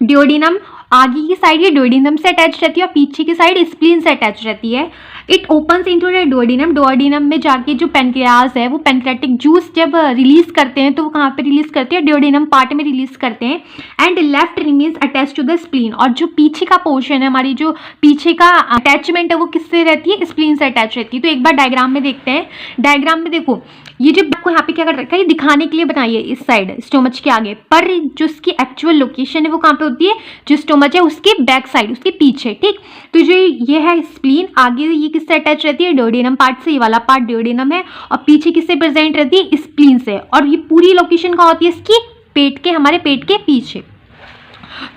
ड्यूोडेनम आगे की साइड ये ड्यूोडेनम से अटैच रहती है और पीछे की साइड स्प्लीन से अटैच रहती है। It opens into the duodenum, duodenum में जाके जो पैनक्रियाज है वो पैनक्रियाटिक जूस जब रिलीज करते हैं तो वो कहाँ पे रिलीज करते हैं, ड्यूोडेनम पार्ट में रिलीज करते हैं। And left remains attach to the spleen, और जो पीछे का पोर्शन है, हमारी जो पीछे का अटैचमेंट है वो किससे रहती है, स्प्लीन से अटैच रहती है। तो एक बार डायग्राम में देखते हैं। डायग्राम में देखो, ये जो आपको यहाँ पे क्या कर रखा है, ये दिखाने के लिए बनाई है इस साइड स्टोमच के आगे, पर जो उसकी एक्चुअल लोकेशन है वो कहाँ पे होती है, जो स्टोमच है उसके बैक साइड, उसके पीछे। ठीक, तो जो ये है स्प्लीन, आगे ये किससे अटैच रहती है, ड्यूोडेनम पार्ट से। ये वाला पार्ट ड्यूोडेनम है और पीछे किससे प्रेजेंट रहती है, स्प्लीन से। और ये पूरी लोकेशन कहाँ होती है इसकी, पेट के, हमारे पेट के पीछे।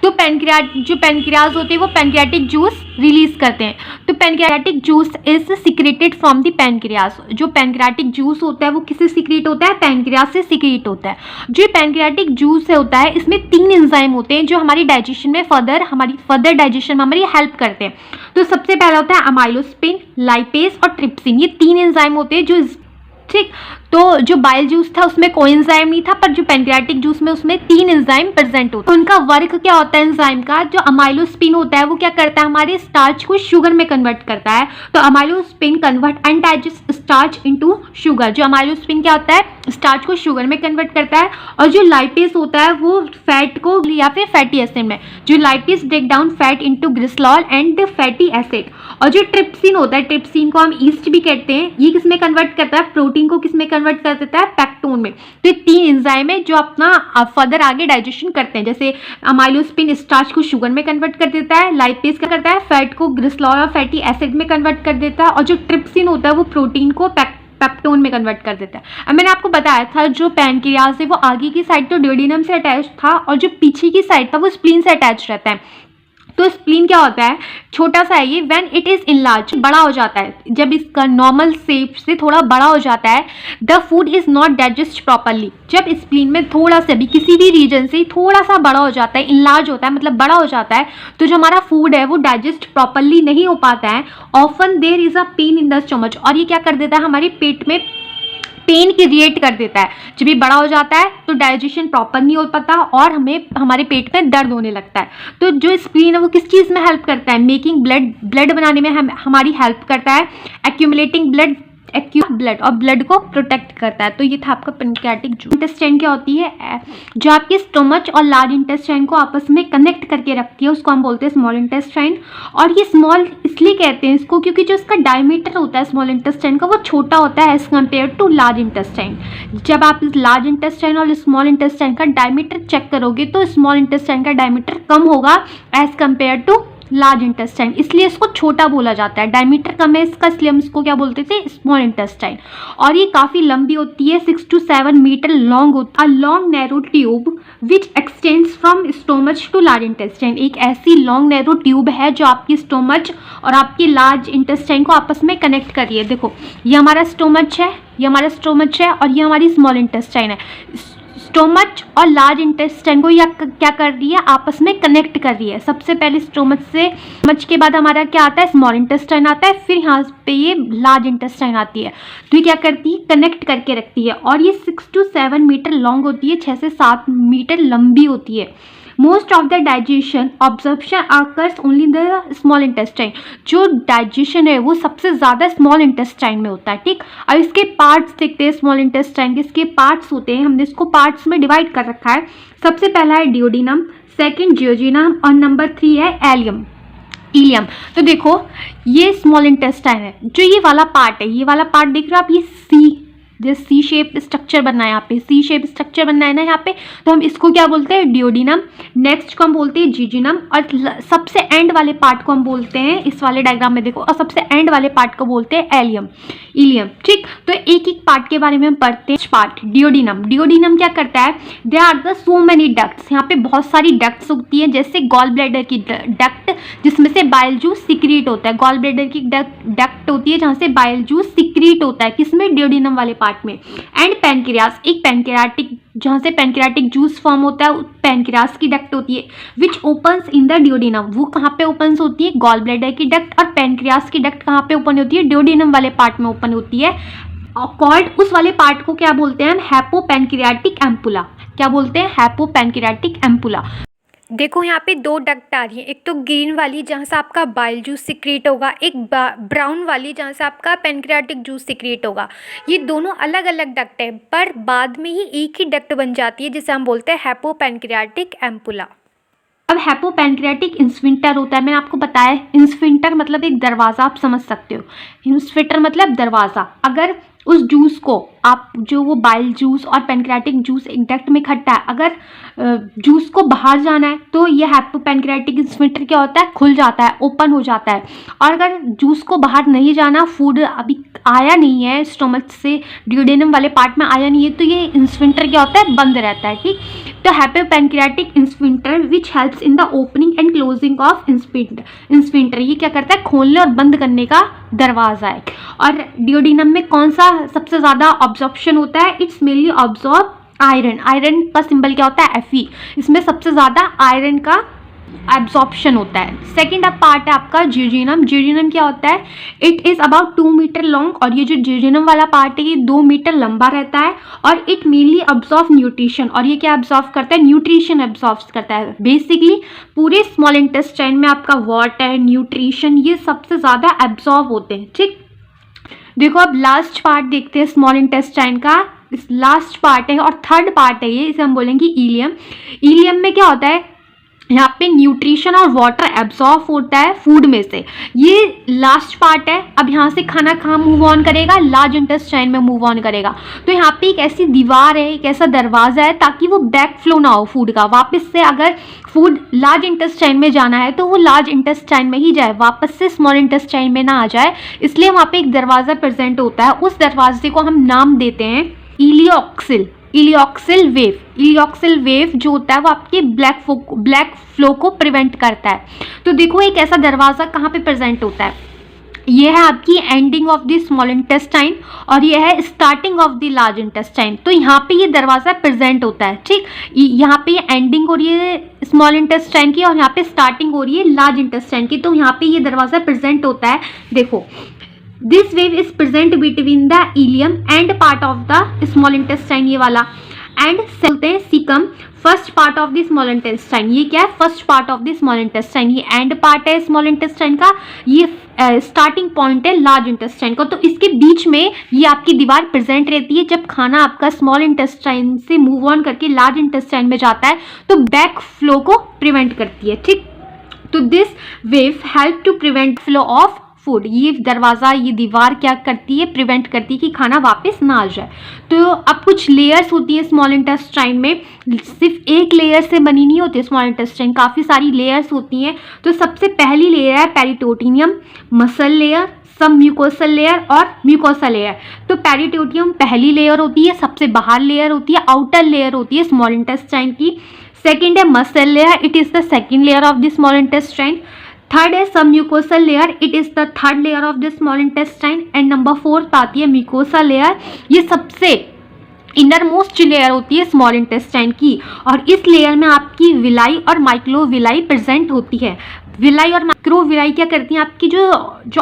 तो जो पैनक्रियाज होते हैं वो पैनक्रियाटिक जूस रिलीज करते हैं। तो pancreatic juice is secreted from the pancreas, जो पैनक्रियाटिक जूस होता है वो किससे सिक्रेट होता है, पैनक्रियाज से सिक्रेट होता है। जो पैनक्रियाटिक जूस होता है इसमें 3 एंजाइम होते हैं जो हमारी डाइजेशन में हमारी फर्दर डाइजेशन में हमारी हेल्प करते हैं। तो सबसे पहला होता है अमाइलोस्पिन, लाइपेज और ट्रिप्सिन। ये 3 एंजाइम होते हैं जो, ठीक, तो जो बाइल जूस था उसमें कोई एंजाइम नहीं था, पर जो पैनक्रियाटिक जूस में उसमें 3 एंजाइम प्रेजेंट होते हैं। उनका वर्क क्या होता है एंजाइम का, जो अमाइलोस्पिन होता है वो क्या करता है, हमारे स्टार्च को शुगर में कन्वर्ट करता है। तो amylopsin convert undigest starch into sugar. जो अमाइलोस्पिन क्या होता है, स्टार्च को शुगर में कन्वर्ट करता है। और जो लाइपेज होता है वो फैट को या फिर फैटी एसिड में, जो lipase break down fat into glycerol and fatty acid. और जो ट्रिप्सिन होता है, ट्रिप्सिन को हम ईस्ट भी कहते हैं, ये किसमें कन्वर्ट करता है, प्रोटीन को किसमें कन्वर्ट कर देता है, पेक्टोन में। तो ये 3 एंजाइम है जो अपना फर्दर आगे डाइजेशन करते हैं। जैसे अमाइलोस्पिन स्टार्च को शुगर में कन्वर्ट कर देता है, लाइपेज क्या करता है, फैट को ग्लिसरॉल और फैटी एसिड में कन्वर्ट कर देता है, और जो ट्रिप्सिन होता है वो प्रोटीन को पेप्टोन में कन्वर्ट कर देता है। अब मैंने आपको बताया था जो पैनक्रियाज है वो आगे की साइड तो ड्यूोडेनम से अटैच था और जो पीछे की साइड था वो स्प्लीन से अटैच रहता है। तो स्प्लीन क्या होता है, छोटा सा है ये, व्हेन इट इज इनलार्ज, बड़ा हो जाता है, जब इसका नॉर्मल शेप से थोड़ा बड़ा हो जाता है। The food is not digest properly, जब स्प्लीन में थोड़ा सा भी किसी भी रीजन से थोड़ा सा बड़ा हो जाता है, इनलार्ज होता है मतलब बड़ा हो जाता है, तो जो हमारा फूड है वो डाइजेस्ट प्रॉपरली नहीं हो पाता है। Often there is a pain in the stomach, और ये क्या कर देता है, हमारे पेट में पेन क्रिएट कर देता है। जब ये बड़ा हो जाता है तो डाइजेशन प्रॉपर नहीं हो पाता और हमें हमारे पेट में दर्द होने लगता है। तो जो स्प्लीन है वो किस चीज़ में हेल्प करता है, मेकिंग ब्लड बनाने में हमारी हेल्प करता है, एक्यूमुलेटिंग ब्लड और ब्लड को प्रोटेक्ट करता है। तो ये था आपका पैनक्रियाटिक जूस। इंटेस्टाइन क्या होती है, जो आपके स्टोमच और लार्ज इंटेस्टाइन को आपस में कनेक्ट करके रखती है, उसको हम बोलते हैं स्मॉल इंटेस्टाइन। और ये स्मॉल इसलिए कहते हैं इसको क्योंकि जो इसका डायमीटर होता है स्मॉल इंटेस्टाइन का वो छोटा होता है as compare to large intestine. जब आप इस लार्ज इंटेस्टाइन और स्मॉल इंटेस्टाइन का डायमीटर चेक करोगे तो स्मॉल इंटेस्टाइन का डायमीटर कम होगा as compare to large intestine, इसलिए इसको छोटा बोला जाता है। डायमीटर कम है इसका, इसलिए हम इसको क्या बोलते थे, स्मॉल इंटेस्टाइन। और ये काफ़ी लंबी होती है, 6 to 7 मीटर लॉन्ग होती है। A long narrow tube which extends from stomach to large intestine, एक ऐसी लॉन्ग नैरो ट्यूब है जो आपकी स्टोमच और आपकी लार्ज इंटेस्टाइन को आपस में कनेक्ट कर रही है। देखो ये हमारा स्टोमच है, ये हमारा स्टोमच है और ये हमारी स्मॉल इंटेस्टाइन है। स्टोमच और लार्ज इंटेस्टाइन को क्या कर रही है, आपस में कनेक्ट कर रही है। सबसे पहले स्टोमच के बाद हमारा क्या आता है, स्मॉल इंटेस्टाइन आता है, फिर यहाँ पे ये लार्ज इंटेस्टाइन आती है। तो ये क्या करती है, कनेक्ट करके रखती है। और ये 6 to 7 मीटर लॉन्ग होती है, 6 से 7 मीटर लंबी होती है। Most of the digestion absorption occurs only the small intestine, जो डाइजेशन है वो सबसे ज़्यादा स्मॉल इंटेस्टाइन में होता है। ठीक, अब इसके पार्ट्स देखते हैं स्मॉल इंटेस्टाइन के। इसके पार्ट्स होते हैं, हमने इसको पार्ट्स में डिवाइड कर रखा है। सबसे पहला है ड्यूोडेनम, सेकंड जियोजिनम और नंबर 3 है इलियम। तो देखो ये स्मॉल इंटेस्टाइन है, जो ये वाला पार्ट है, ये वाला पार्ट देख रहे हो आप, ये सी जैसे सी शेप स्ट्रक्चर बनना है, यहाँ पे सी शेप स्ट्रक्चर बनना है ना यहाँ पे, तो हम इसको क्या बोलते हैं, डियोडिनम। नेक्स्ट को हम बोलते हैं जीजिनम, और सबसे एंड वाले पार्ट को हम बोलते हैं, इस वाले डायग्राम में देखो, और सबसे एंड वाले पार्ट को बोलते हैं एलियम, इलियम। ठीक, तो एक एक पार्ट के बारे में हम पढ़ते हैं। पार्ट डियोडिनम, डियोडिनम क्या करता है, they are the so many ducts, यहाँ पे बहुत सारी डक्ट्स होती हैं, जैसे गॉल ब्लैडर की डक्ट जिसमें से बाइल जूस सिक्रीट होता है, गॉल ब्लैडर की डक्ट होती है जहाँ से बाइल जूस सिक्रीट होता है, किसमें, डियोडिनम वाले पार्ट में। एंड पैनक्रियास, एक पैनक्रियाटिक, जहाँ से पैनक्रियाटिक जूस फॉर्म होता है, पैनक्रियास की डक्ट होती है, विच ओपन्स इन द डियोडिनम, वो कहाँ पे ओपन्स होती है, गॉल ब्लैडर की डक्ट, और पैनक्रियास की डक्ट कहाँ पे ओपन होती है, डियोडिनम वाले पार्ट में ओपन होती है। कॉल्ड, उस वाले पार्ट को क्या बोलते हैं हम, हैपोपैनक्रियाटिक एम्पुला, क्या बोलते हैं, हैपोपैनक्रियाटिक एम्पुला। देखो यहाँ पे दो डक्ट आ रही है, एक तो ग्रीन वाली जहाँ से आपका बाइल जूस सिक्रेट होगा, एक ब्राउन वाली जहाँ से आपका पैनक्रियाटिक जूस सिक्रेट होगा। ये दोनों अलग अलग डक्ट है, पर बाद में ही एक ही डक्ट बन जाती है जिसे हम बोलते हैं हैपोपैनक्रियाटिक एम्पुला। अब हैपोपैनक्रियाटिक इंस्फिंक्टर होता है, मैंने आपको बताया, इंस्फिंक्टर मतलब एक दरवाज़ा, आप समझ सकते हो, इंस्फिंक्टर मतलब दरवाज़ा। अगर उस जूस को आप, जो वो बाइल जूस और पैनक्रियाटिक जूस एक डक्ट में इकट्ठा है, अगर जूस को बाहर जाना है तो ये हैपोपैनक्रियाटिक इंस्फिंक्टर क्या होता है, खुल जाता है, ओपन हो जाता है। और अगर जूस को बाहर नहीं जाना, फूड अभी आया नहीं है स्टोमच से, डियोडिनम वाले पार्ट में आया नहीं है, तो ये इंस्फिंक्टर क्या होता है, बंद रहता है। ठीक, तो hepatopancreatic sphincter which helps in the opening and closing of sphincter, ये क्या करता है, खोलने और बंद करने का दरवाजा है। और डियोडिनम में कौन सा सबसे ज़्यादा ऑब्जॉर्प्शन होता है, it's mainly absorb iron, iron का सिंबल क्या होता है, Fe, इसमें सबसे ज़्यादा आयरन का एब्जॉर्प्शन होता है। सेकेंड अब पार्ट है आपका जीजिनम, जीजिनम क्या होता है, it is about 2 metre long, और ये जो जीजिनम वाला पार्ट है ये 2 मीटर लंबा रहता है, और इट मेनली अब्जॉर्व न्यूट्रिशन, और ये क्या अब्जॉर्व करता है, न्यूट्रिशन अब्जॉर्व करता है। बेसिकली पूरे स्मॉल इंटेस्टाइन में आपका वाटर, न्यूट्रिशन, ये सबसे ज़्यादा एब्जॉर्व होते हैं। ठीक, देखो अब लास्ट पार्ट देखते हैं स्मॉल इंटेस्टाइन का, इस लास्ट पार्ट है और थर्ड पार्ट है ये, इसे हम बोलेंगे इलियम। इलियम में क्या होता है, यहाँ पे न्यूट्रिशन और वाटर एब्जॉर्ब होता है फूड में से, ये लास्ट पार्ट है। अब यहाँ से खाना कहाँ मूव ऑन करेगा, लार्ज इंटेस्टाइन में मूव ऑन करेगा। तो यहाँ पे एक ऐसी दीवार है, एक ऐसा दरवाज़ा है, ताकि वो बैक फ्लो ना हो फूड का, वापस से अगर फूड लार्ज इंटेस्टाइन में जाना है तो वो लार्ज इंटेस्टाइन में ही जाए, वापस से स्मॉल इंटेस्टाइन में ना आ जाए, इसलिए वहाँ पे एक दरवाज़ा प्रेजेंट होता है। उस दरवाजे को हम नाम देते हैं इलियोक्सिल, इलियोक्सिल वेव। इलियोक्सिल वेव जो होता है वो आपके ब्लैक फ्लो को प्रिवेंट करता है। तो देखो एक ऐसा दरवाज़ा कहाँ पे प्रेजेंट होता है, ये है आपकी ending of the small intestine, और ये है starting of the large intestine. तो यहाँ पे ये दरवाज़ा प्रेजेंट होता है। ठीक, यहाँ पे ये एंडिंग हो रही है स्मॉल इंटेस्टाइन की, और यहाँ पे स्टार्टिंग हो रही है लार्ज इंटेस्टाइन की, तो यहाँ पे ये दरवाज़ा प्रेजेंट होता है। देखो, this wave is present between the ilium and part of the small intestine, ये वाला, एंड बोलते हैं caecum, first part of the small intestine. ये क्या है, first part of the small intestine, ये एंड पार्ट है स्मॉल इंटेस्टाइन का, ये स्टार्टिंग पॉइंट है लार्ज इंटेस्टाइन का। तो इसके बीच में ये आपकी दीवार प्रेजेंट रहती है। जब खाना आपका स्मॉल इंटेस्टाइन से मूव ऑन करके लार्ज इंटेस्टाइन में जाता है तो बैक फ्लो को प्रिवेंट करती है। ठीक, तो this wave help to prevent flow of food, ये दरवाज़ा, ये दीवार क्या करती है, प्रिवेंट करती है कि खाना वापस ना आ जाए। तो अब कुछ लेयर्स होती है स्मॉल इंटेस्टाइन में, सिर्फ एक लेयर से बनी नहीं होती स्मॉल इंटेस्टाइन, काफ़ी सारी लेयर्स होती हैं। तो सबसे पहली लेयर है पेरिटोटियम, मसल लेयर, सब म्यूकोसल लेयर और म्यूकोसा लेयर। तो पेरिटोटियम पहली लेयर होती है, सबसे बाहर लेयर होती है, आउटर लेयर होती है स्मॉल इंटेस्टाइन की। सेकेंड है muscle layer, it is the second layer of the small intestine. Third है सब mucosal layer, it is the third layer of the small intestine. And number fourth आती है mucosa layer, ये सबसे inner most layer होती है small intestine की, और इस लेयर में आपकी विलाई और माइक्रोविलाई प्रेजेंट होती है। विलाई और माइक्रोविलाई क्या करती हैं, आपकी जो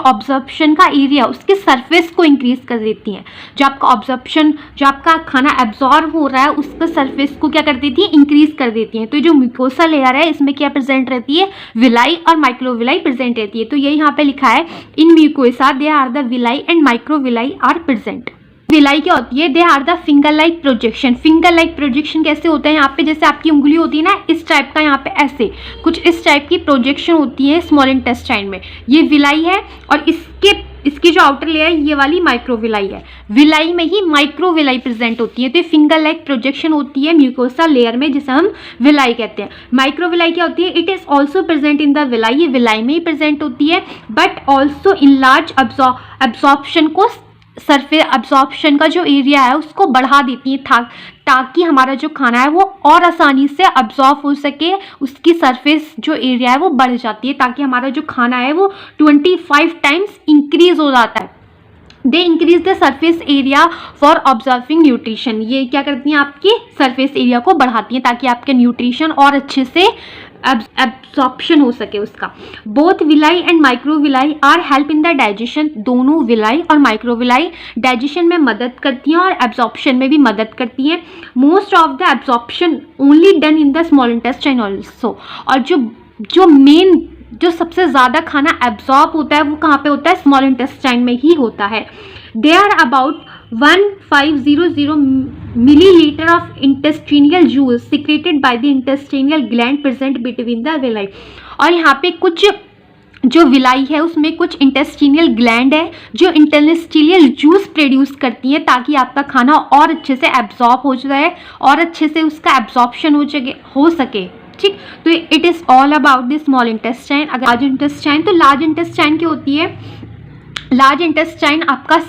ऑब्जर्प्शन का एरिया उसके सरफेस को इंक्रीज कर देती हैं। जो आपका ऑब्जर्प्शन, जो आपका खाना एब्जॉर्ब हो रहा है उसका सरफेस को क्या कर देती है, इंक्रीज कर देती हैं। तो जो म्यूकोसा लेयर है इसमें क्या प्रेजेंट रहती है, विलाई और माइक्रोविलाई प्रेजेंट रहती है। तो ये यहाँ पे लिखा है, in mucosa they are the villi and microvilli are present. Villi क्या होती है, they are the finger like projection. Finger like projection कैसे होता है, यहाँ पे जैसे आपकी उंगली होती है ना, इस टाइप का, यहाँ पे ऐसे कुछ इस टाइप की प्रोजेक्शन होती है स्मॉल इंटेस्टाइन में, ये विलाई है। और इसके इसकी जो आउटर लेयर ये वाली माइक्रोविलाई है, विलाई में ही माइक्रोविलाई प्रेजेंट होती है। तो ये फिंगर लाइक प्रोजेक्शन होती है म्यूकोसा लेयर में, जिसे हम विलाई कहते हैं। माइक्रोविलाई क्या होती है? It is also present in the villi, ये विलाई में ही प्रेजेंट होती है, but also in large absorption को, सरफेस एब्जॉर्प्शन का जो एरिया है उसको बढ़ा देती है ताकि हमारा जो खाना है वो और आसानी से अब्जॉर्ब हो सके। उसकी सरफेस जो एरिया है वो बढ़ जाती है ताकि हमारा जो खाना है वो 25 टाइम्स इंक्रीज हो जाता है। They increase the surface area for observing nutrition, ये क्या करती हैं? आपकी सरफेस एरिया को बढ़ाती हैं ताकि आपके न्यूट्रिशन और अच्छे से एब्जॉर्प्शन हो सके उसका। Both villi and microvilli are help in the digestion, दोनों विलाई और माइक्रोविलाई डाइजेशन में मदद करती हैं और एब्जॉर्प्शन में भी मदद करती हैं। Most of the absorption only done in the small intestine also, और जो मेन जो सबसे ज़्यादा खाना एब्जॉर्ब होता है वो कहाँ पे होता है? स्मॉल इंटेस्टाइन में ही होता है। They are about 1500 milliliter of intestinal juice secreted by the intestinal gland present between the villi, और यहाँ पे कुछ जो विलाई है उसमें कुछ इंटेस्टिनियल ग्लैंड है जो इंटेस्टिनियल जूस प्रोड्यूस करती हैं ताकि आपका खाना और अच्छे से एब्जॉर्ब हो जाए और अच्छे से उसका एब्जॉर्प्शन हो सके। ठीक, तो it is all about the small intestine. अगर लार्ज इंटेस्टाइन, तो लार्ज इंटेस्टाइन क्या होती है? लार्ज इंटेस्टाइन आपका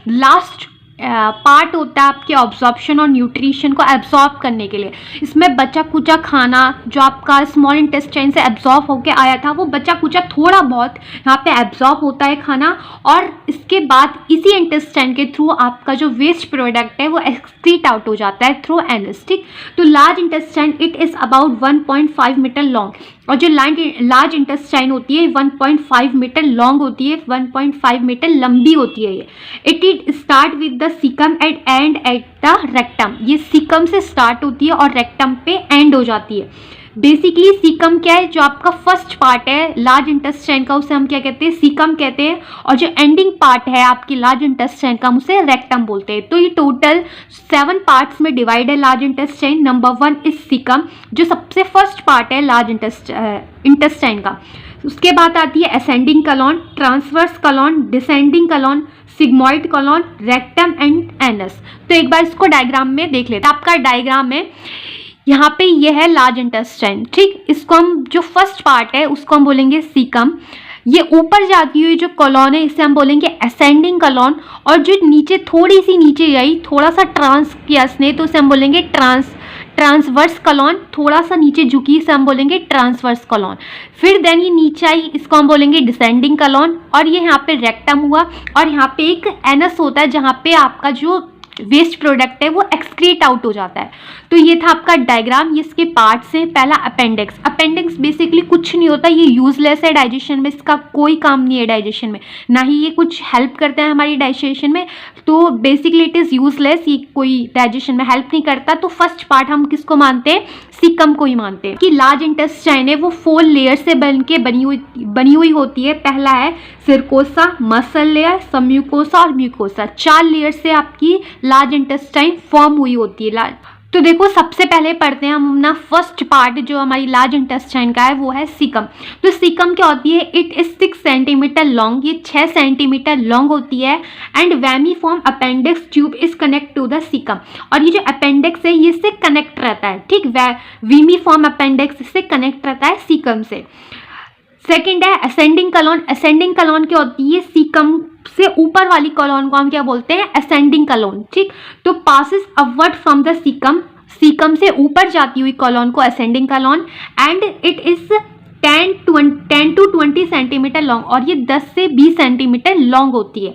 लास्ट पार्ट होता है आपके ऑब्जॉर्प्शन और न्यूट्रिशन को एब्जॉर्ब करने के लिए। इसमें बचा कुचा खाना जो आपका स्मॉल इंटेस्टाइन से एब्जॉर्ब होके आया था वो बचा कुचा थोड़ा बहुत यहाँ पे एब्जॉर्ब होता है खाना, और इसके बाद इसी इंटेस्टाइन के थ्रू आपका जो वेस्ट प्रोडक्ट है वो एक्सक्रीट आउट हो जाता है थ्रू एनस। ठीक, तो large intestine it is about 1.5 metre long, और जो लार्ज इंटेस्टाइन होती है 1.5 मीटर लॉन्ग होती है, 1.5 मीटर लंबी होती है ये। It start with the caecum and at the rectum, ये सीकम से स्टार्ट होती है और रेक्टम पे एंड हो जाती है। बेसिकली सीकम क्या है? जो आपका फर्स्ट पार्ट है लार्ज इंटेस्टाइन का उसे हम क्या कहते हैं? सीकम कहते हैं, और जो एंडिंग पार्ट है आपकी लार्ज इंटेस्टाइन का हम उसे रेक्टम बोलते हैं। तो ये टोटल 7 पार्ट्स में डिवाइड है large intestine. Number 1 is caecum, जो सबसे फर्स्ट पार्ट है लार्ज इंटेस्टाइन का। उसके बाद आती है ascending column, transverse column, descending column, sigmoid column, rectum and anus. तो एक बार इसको डायग्राम में देख लेते हैं। आपका डायग्राम में यहाँ पे ये है लार्ज इंटेस्टाइन। ठीक, इसको हम जो फर्स्ट पार्ट है उसको हम बोलेंगे सीकम। ये ऊपर जाती हुई जो कॉलम है इसे हम बोलेंगे असेंडिंग कॉलम, और जो नीचे थोड़ी सी नीचे गई, थोड़ा सा ट्रांस किया इसने, तो उसे हम बोलेंगे ट्रांसवर्स कॉलम। थोड़ा सा नीचे झुकी इसे हम बोलेंगे ट्रांसवर्स कॉलम। फिर देन ये नीचे आई, इसको हम बोलेंगे डिसेंडिंग कॉलम, और ये यहाँ पे रेक्टम हुआ, और यहाँ पे एक एनस होता है जहाँ पे आपका जो वेस्ट प्रोडक्ट है वो एक्सक्रीट आउट हो जाता है। तो ये था आपका डायग्राम, ये इसके पार्ट्स हैं। पहला अपेंडिक्स। अपेंडिक्स बेसिकली कुछ नहीं होता, ये यूजलेस है डाइजेशन में, इसका कोई काम नहीं है डाइजेशन में, ना ही ये कुछ हेल्प करते हैं हमारी डाइजेशन में। तो बेसिकली इट इज़ यूजलेस, ये कोई डाइजेशन में हेल्प नहीं करता। तो फर्स्ट पार्ट हम किसको मानते हैं? सीकम को ही मानते हैं। कि लार्ज इंटेस्टाइन है वो 4 लेयर से बनी हुई होती है। पहला है सिरकोसा, मसल लेयर, सम्यूकोसा और म्यूकोसा। 4 लेयर से आपकी लार्ज इंटेस्टाइन फॉर्म हुई होती है। तो देखो सबसे पहले पढ़ते हैं हम अपना फर्स्ट पार्ट जो हमारी लार्ज इंटेस्टाइन का है वो है सीकम। तो सीकम क्या होती है? इट इज 6 सेंटीमीटर लॉन्ग, ये 6 सेंटीमीटर लॉन्ग होती है। And vermiform appendix tube is connect to the caecum, और ये जो अपेंडिक्स है ये इससे कनेक्ट रहता है। ठीक, वीमी फॉर्म अपेंडिक्स इससे कनेक्ट रहता है सीकम से। सेकेंड है असेंडिंग कॉलम। असेंडिंग कॉलम क्या होती है? सीकम से ऊपर वाली कॉलम को हम क्या बोलते हैं? Ascending column. ठीक, तो passes upward from the caecum, caecum से ऊपर जाती हुई कॉलम को ascending column, and it is 10 to 20 centimetre long, और ये 10 से 20 सेंटीमीटर लॉन्ग होती है।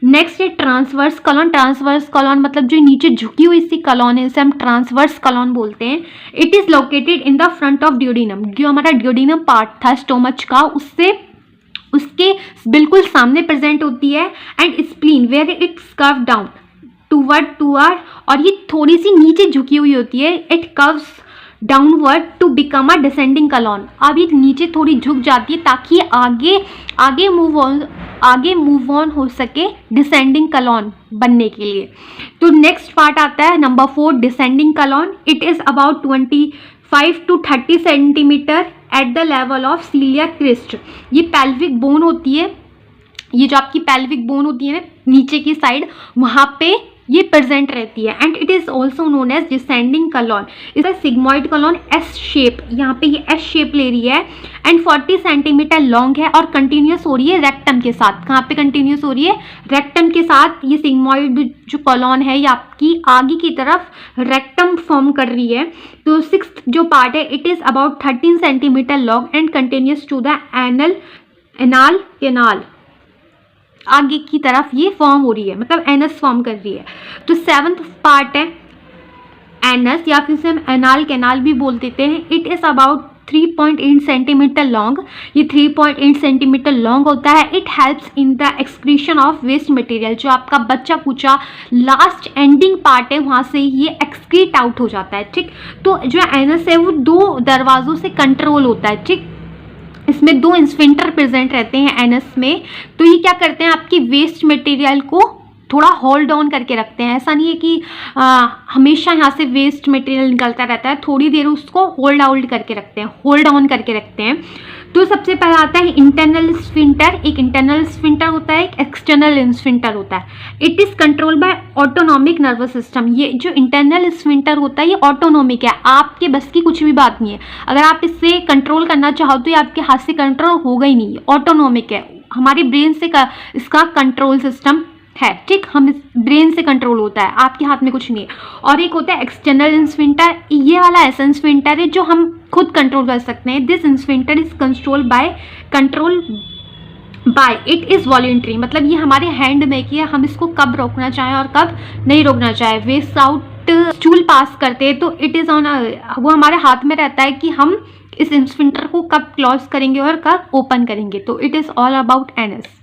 नेक्स्ट है ट्रांसवर्स कॉलम। ट्रांसवर्स कॉलम मतलब जो नीचे झुकी हुई सी कॉलम है इसे हम ट्रांसवर्स कॉलम बोलते हैं। It is located in the front of duodenum, जो हमारा ड्यूडिनम पार्ट था स्टोमच का उसके बिल्कुल सामने प्रेजेंट होती है। And spleen where its curve down toward, और ये थोड़ी सी नीचे झुकी हुई होती है। It curves downward to become a descending colon. अब ये नीचे थोड़ी झुक जाती है ताकि आगे मूव ऑन हो सके डिसेंडिंग कॉलम बनने के लिए। तो नेक्स्ट पार्ट आता है number 4 descending colon. It is about 25 to 30 centimetre at the level of सीलिया क्रिस्ट। ये पेल्विक बोन होती है ये जो आपकी पेल्विक बोन होती है ना नीचे की साइड, वहाँ पे ये प्रेजेंट रहती है। And it is also known as descending colon. इसका सिग्मॉइड कॉलम एस शेप, यहाँ पे ये एस शेप ले रही है एंड 40 सेंटीमीटर लॉन्ग है और कंटिन्यूस हो रही है रेक्टम के साथ। कहाँ पे कंटिन्यूस हो रही है? रेक्टम के साथ। ये सिग्मॉइड जो कॉलम है ये आपकी आगे की तरफ रेक्टम फॉर्म कर रही है। तो 6th जो पार्ट है it is about 13 centimetre long and continues to the anal canal. आगे की तरफ ये फॉर्म हो रही है, मतलब एनस फॉर्म कर रही है। तो 7th पार्ट है एनस, या फिर से हम एनाल कैनाल भी बोल देते हैं। It is about 3.8 centimetre long. ये 3.8 सेंटीमीटर लॉन्ग होता है। It helps in the excretion of waste material. जो आपका बच्चा कुचा लास्ट एंडिंग पार्ट है वहाँ से ये एक्सक्रीट आउट हो जाता है, ठीक। तो जो एनस है वो 2 दरवाजों से कंट्रोल होता है, ठीक। इसमें 2 स्फिंक्टर प्रेजेंट रहते हैं एनस में। तो ये क्या करते हैं, आपकी वेस्ट मटेरियल को थोड़ा होल्ड ऑन करके रखते हैं। ऐसा नहीं है कि हमेशा यहाँ से वेस्ट मटेरियल निकलता रहता है, थोड़ी देर उसको होल्ड करके रखते हैं, होल्ड ऑन करके रखते हैं। तो सबसे पहला आता है इंटरनल स्फिंक्टर। एक इंटरनल स्फिंक्टर होता है, एक एक्सटर्नल स्फिंक्टर होता है। It is control by autonomic nervous system. ये जो इंटरनल स्फिंक्टर होता है ये ऑटोनॉमिक है, आपके बस की कुछ भी बात नहीं है। अगर आप इससे कंट्रोल करना चाहो तो ये आपके हाथ से कंट्रोल होगा ही नहीं, ऑटोनॉमिक है। हमारे ब्रेन से इसका कंट्रोल सिस्टम है, ठीक। हम इस ब्रेन से कंट्रोल होता है, आपके हाथ में कुछ नहीं है। और एक होता है एक्सटर्नल स्फिंक्टर। ये वाला ऐसा स्फिंक्टर है जो हम खुद कंट्रोल कर सकते हैं। This sphincter is control by it is voluntary. मतलब ये हमारे हैंड में कि हम इसको कब रोकना चाहें और कब नहीं रोकना चाहें। वेस्ट आउट स्टूल पास करते हैं तो इट इज़ ऑन, वो हमारे हाथ में रहता है कि हम इस स्फिंक्टर को कब क्लोज करेंगे और कब ओपन करेंगे। तो it is all about anus.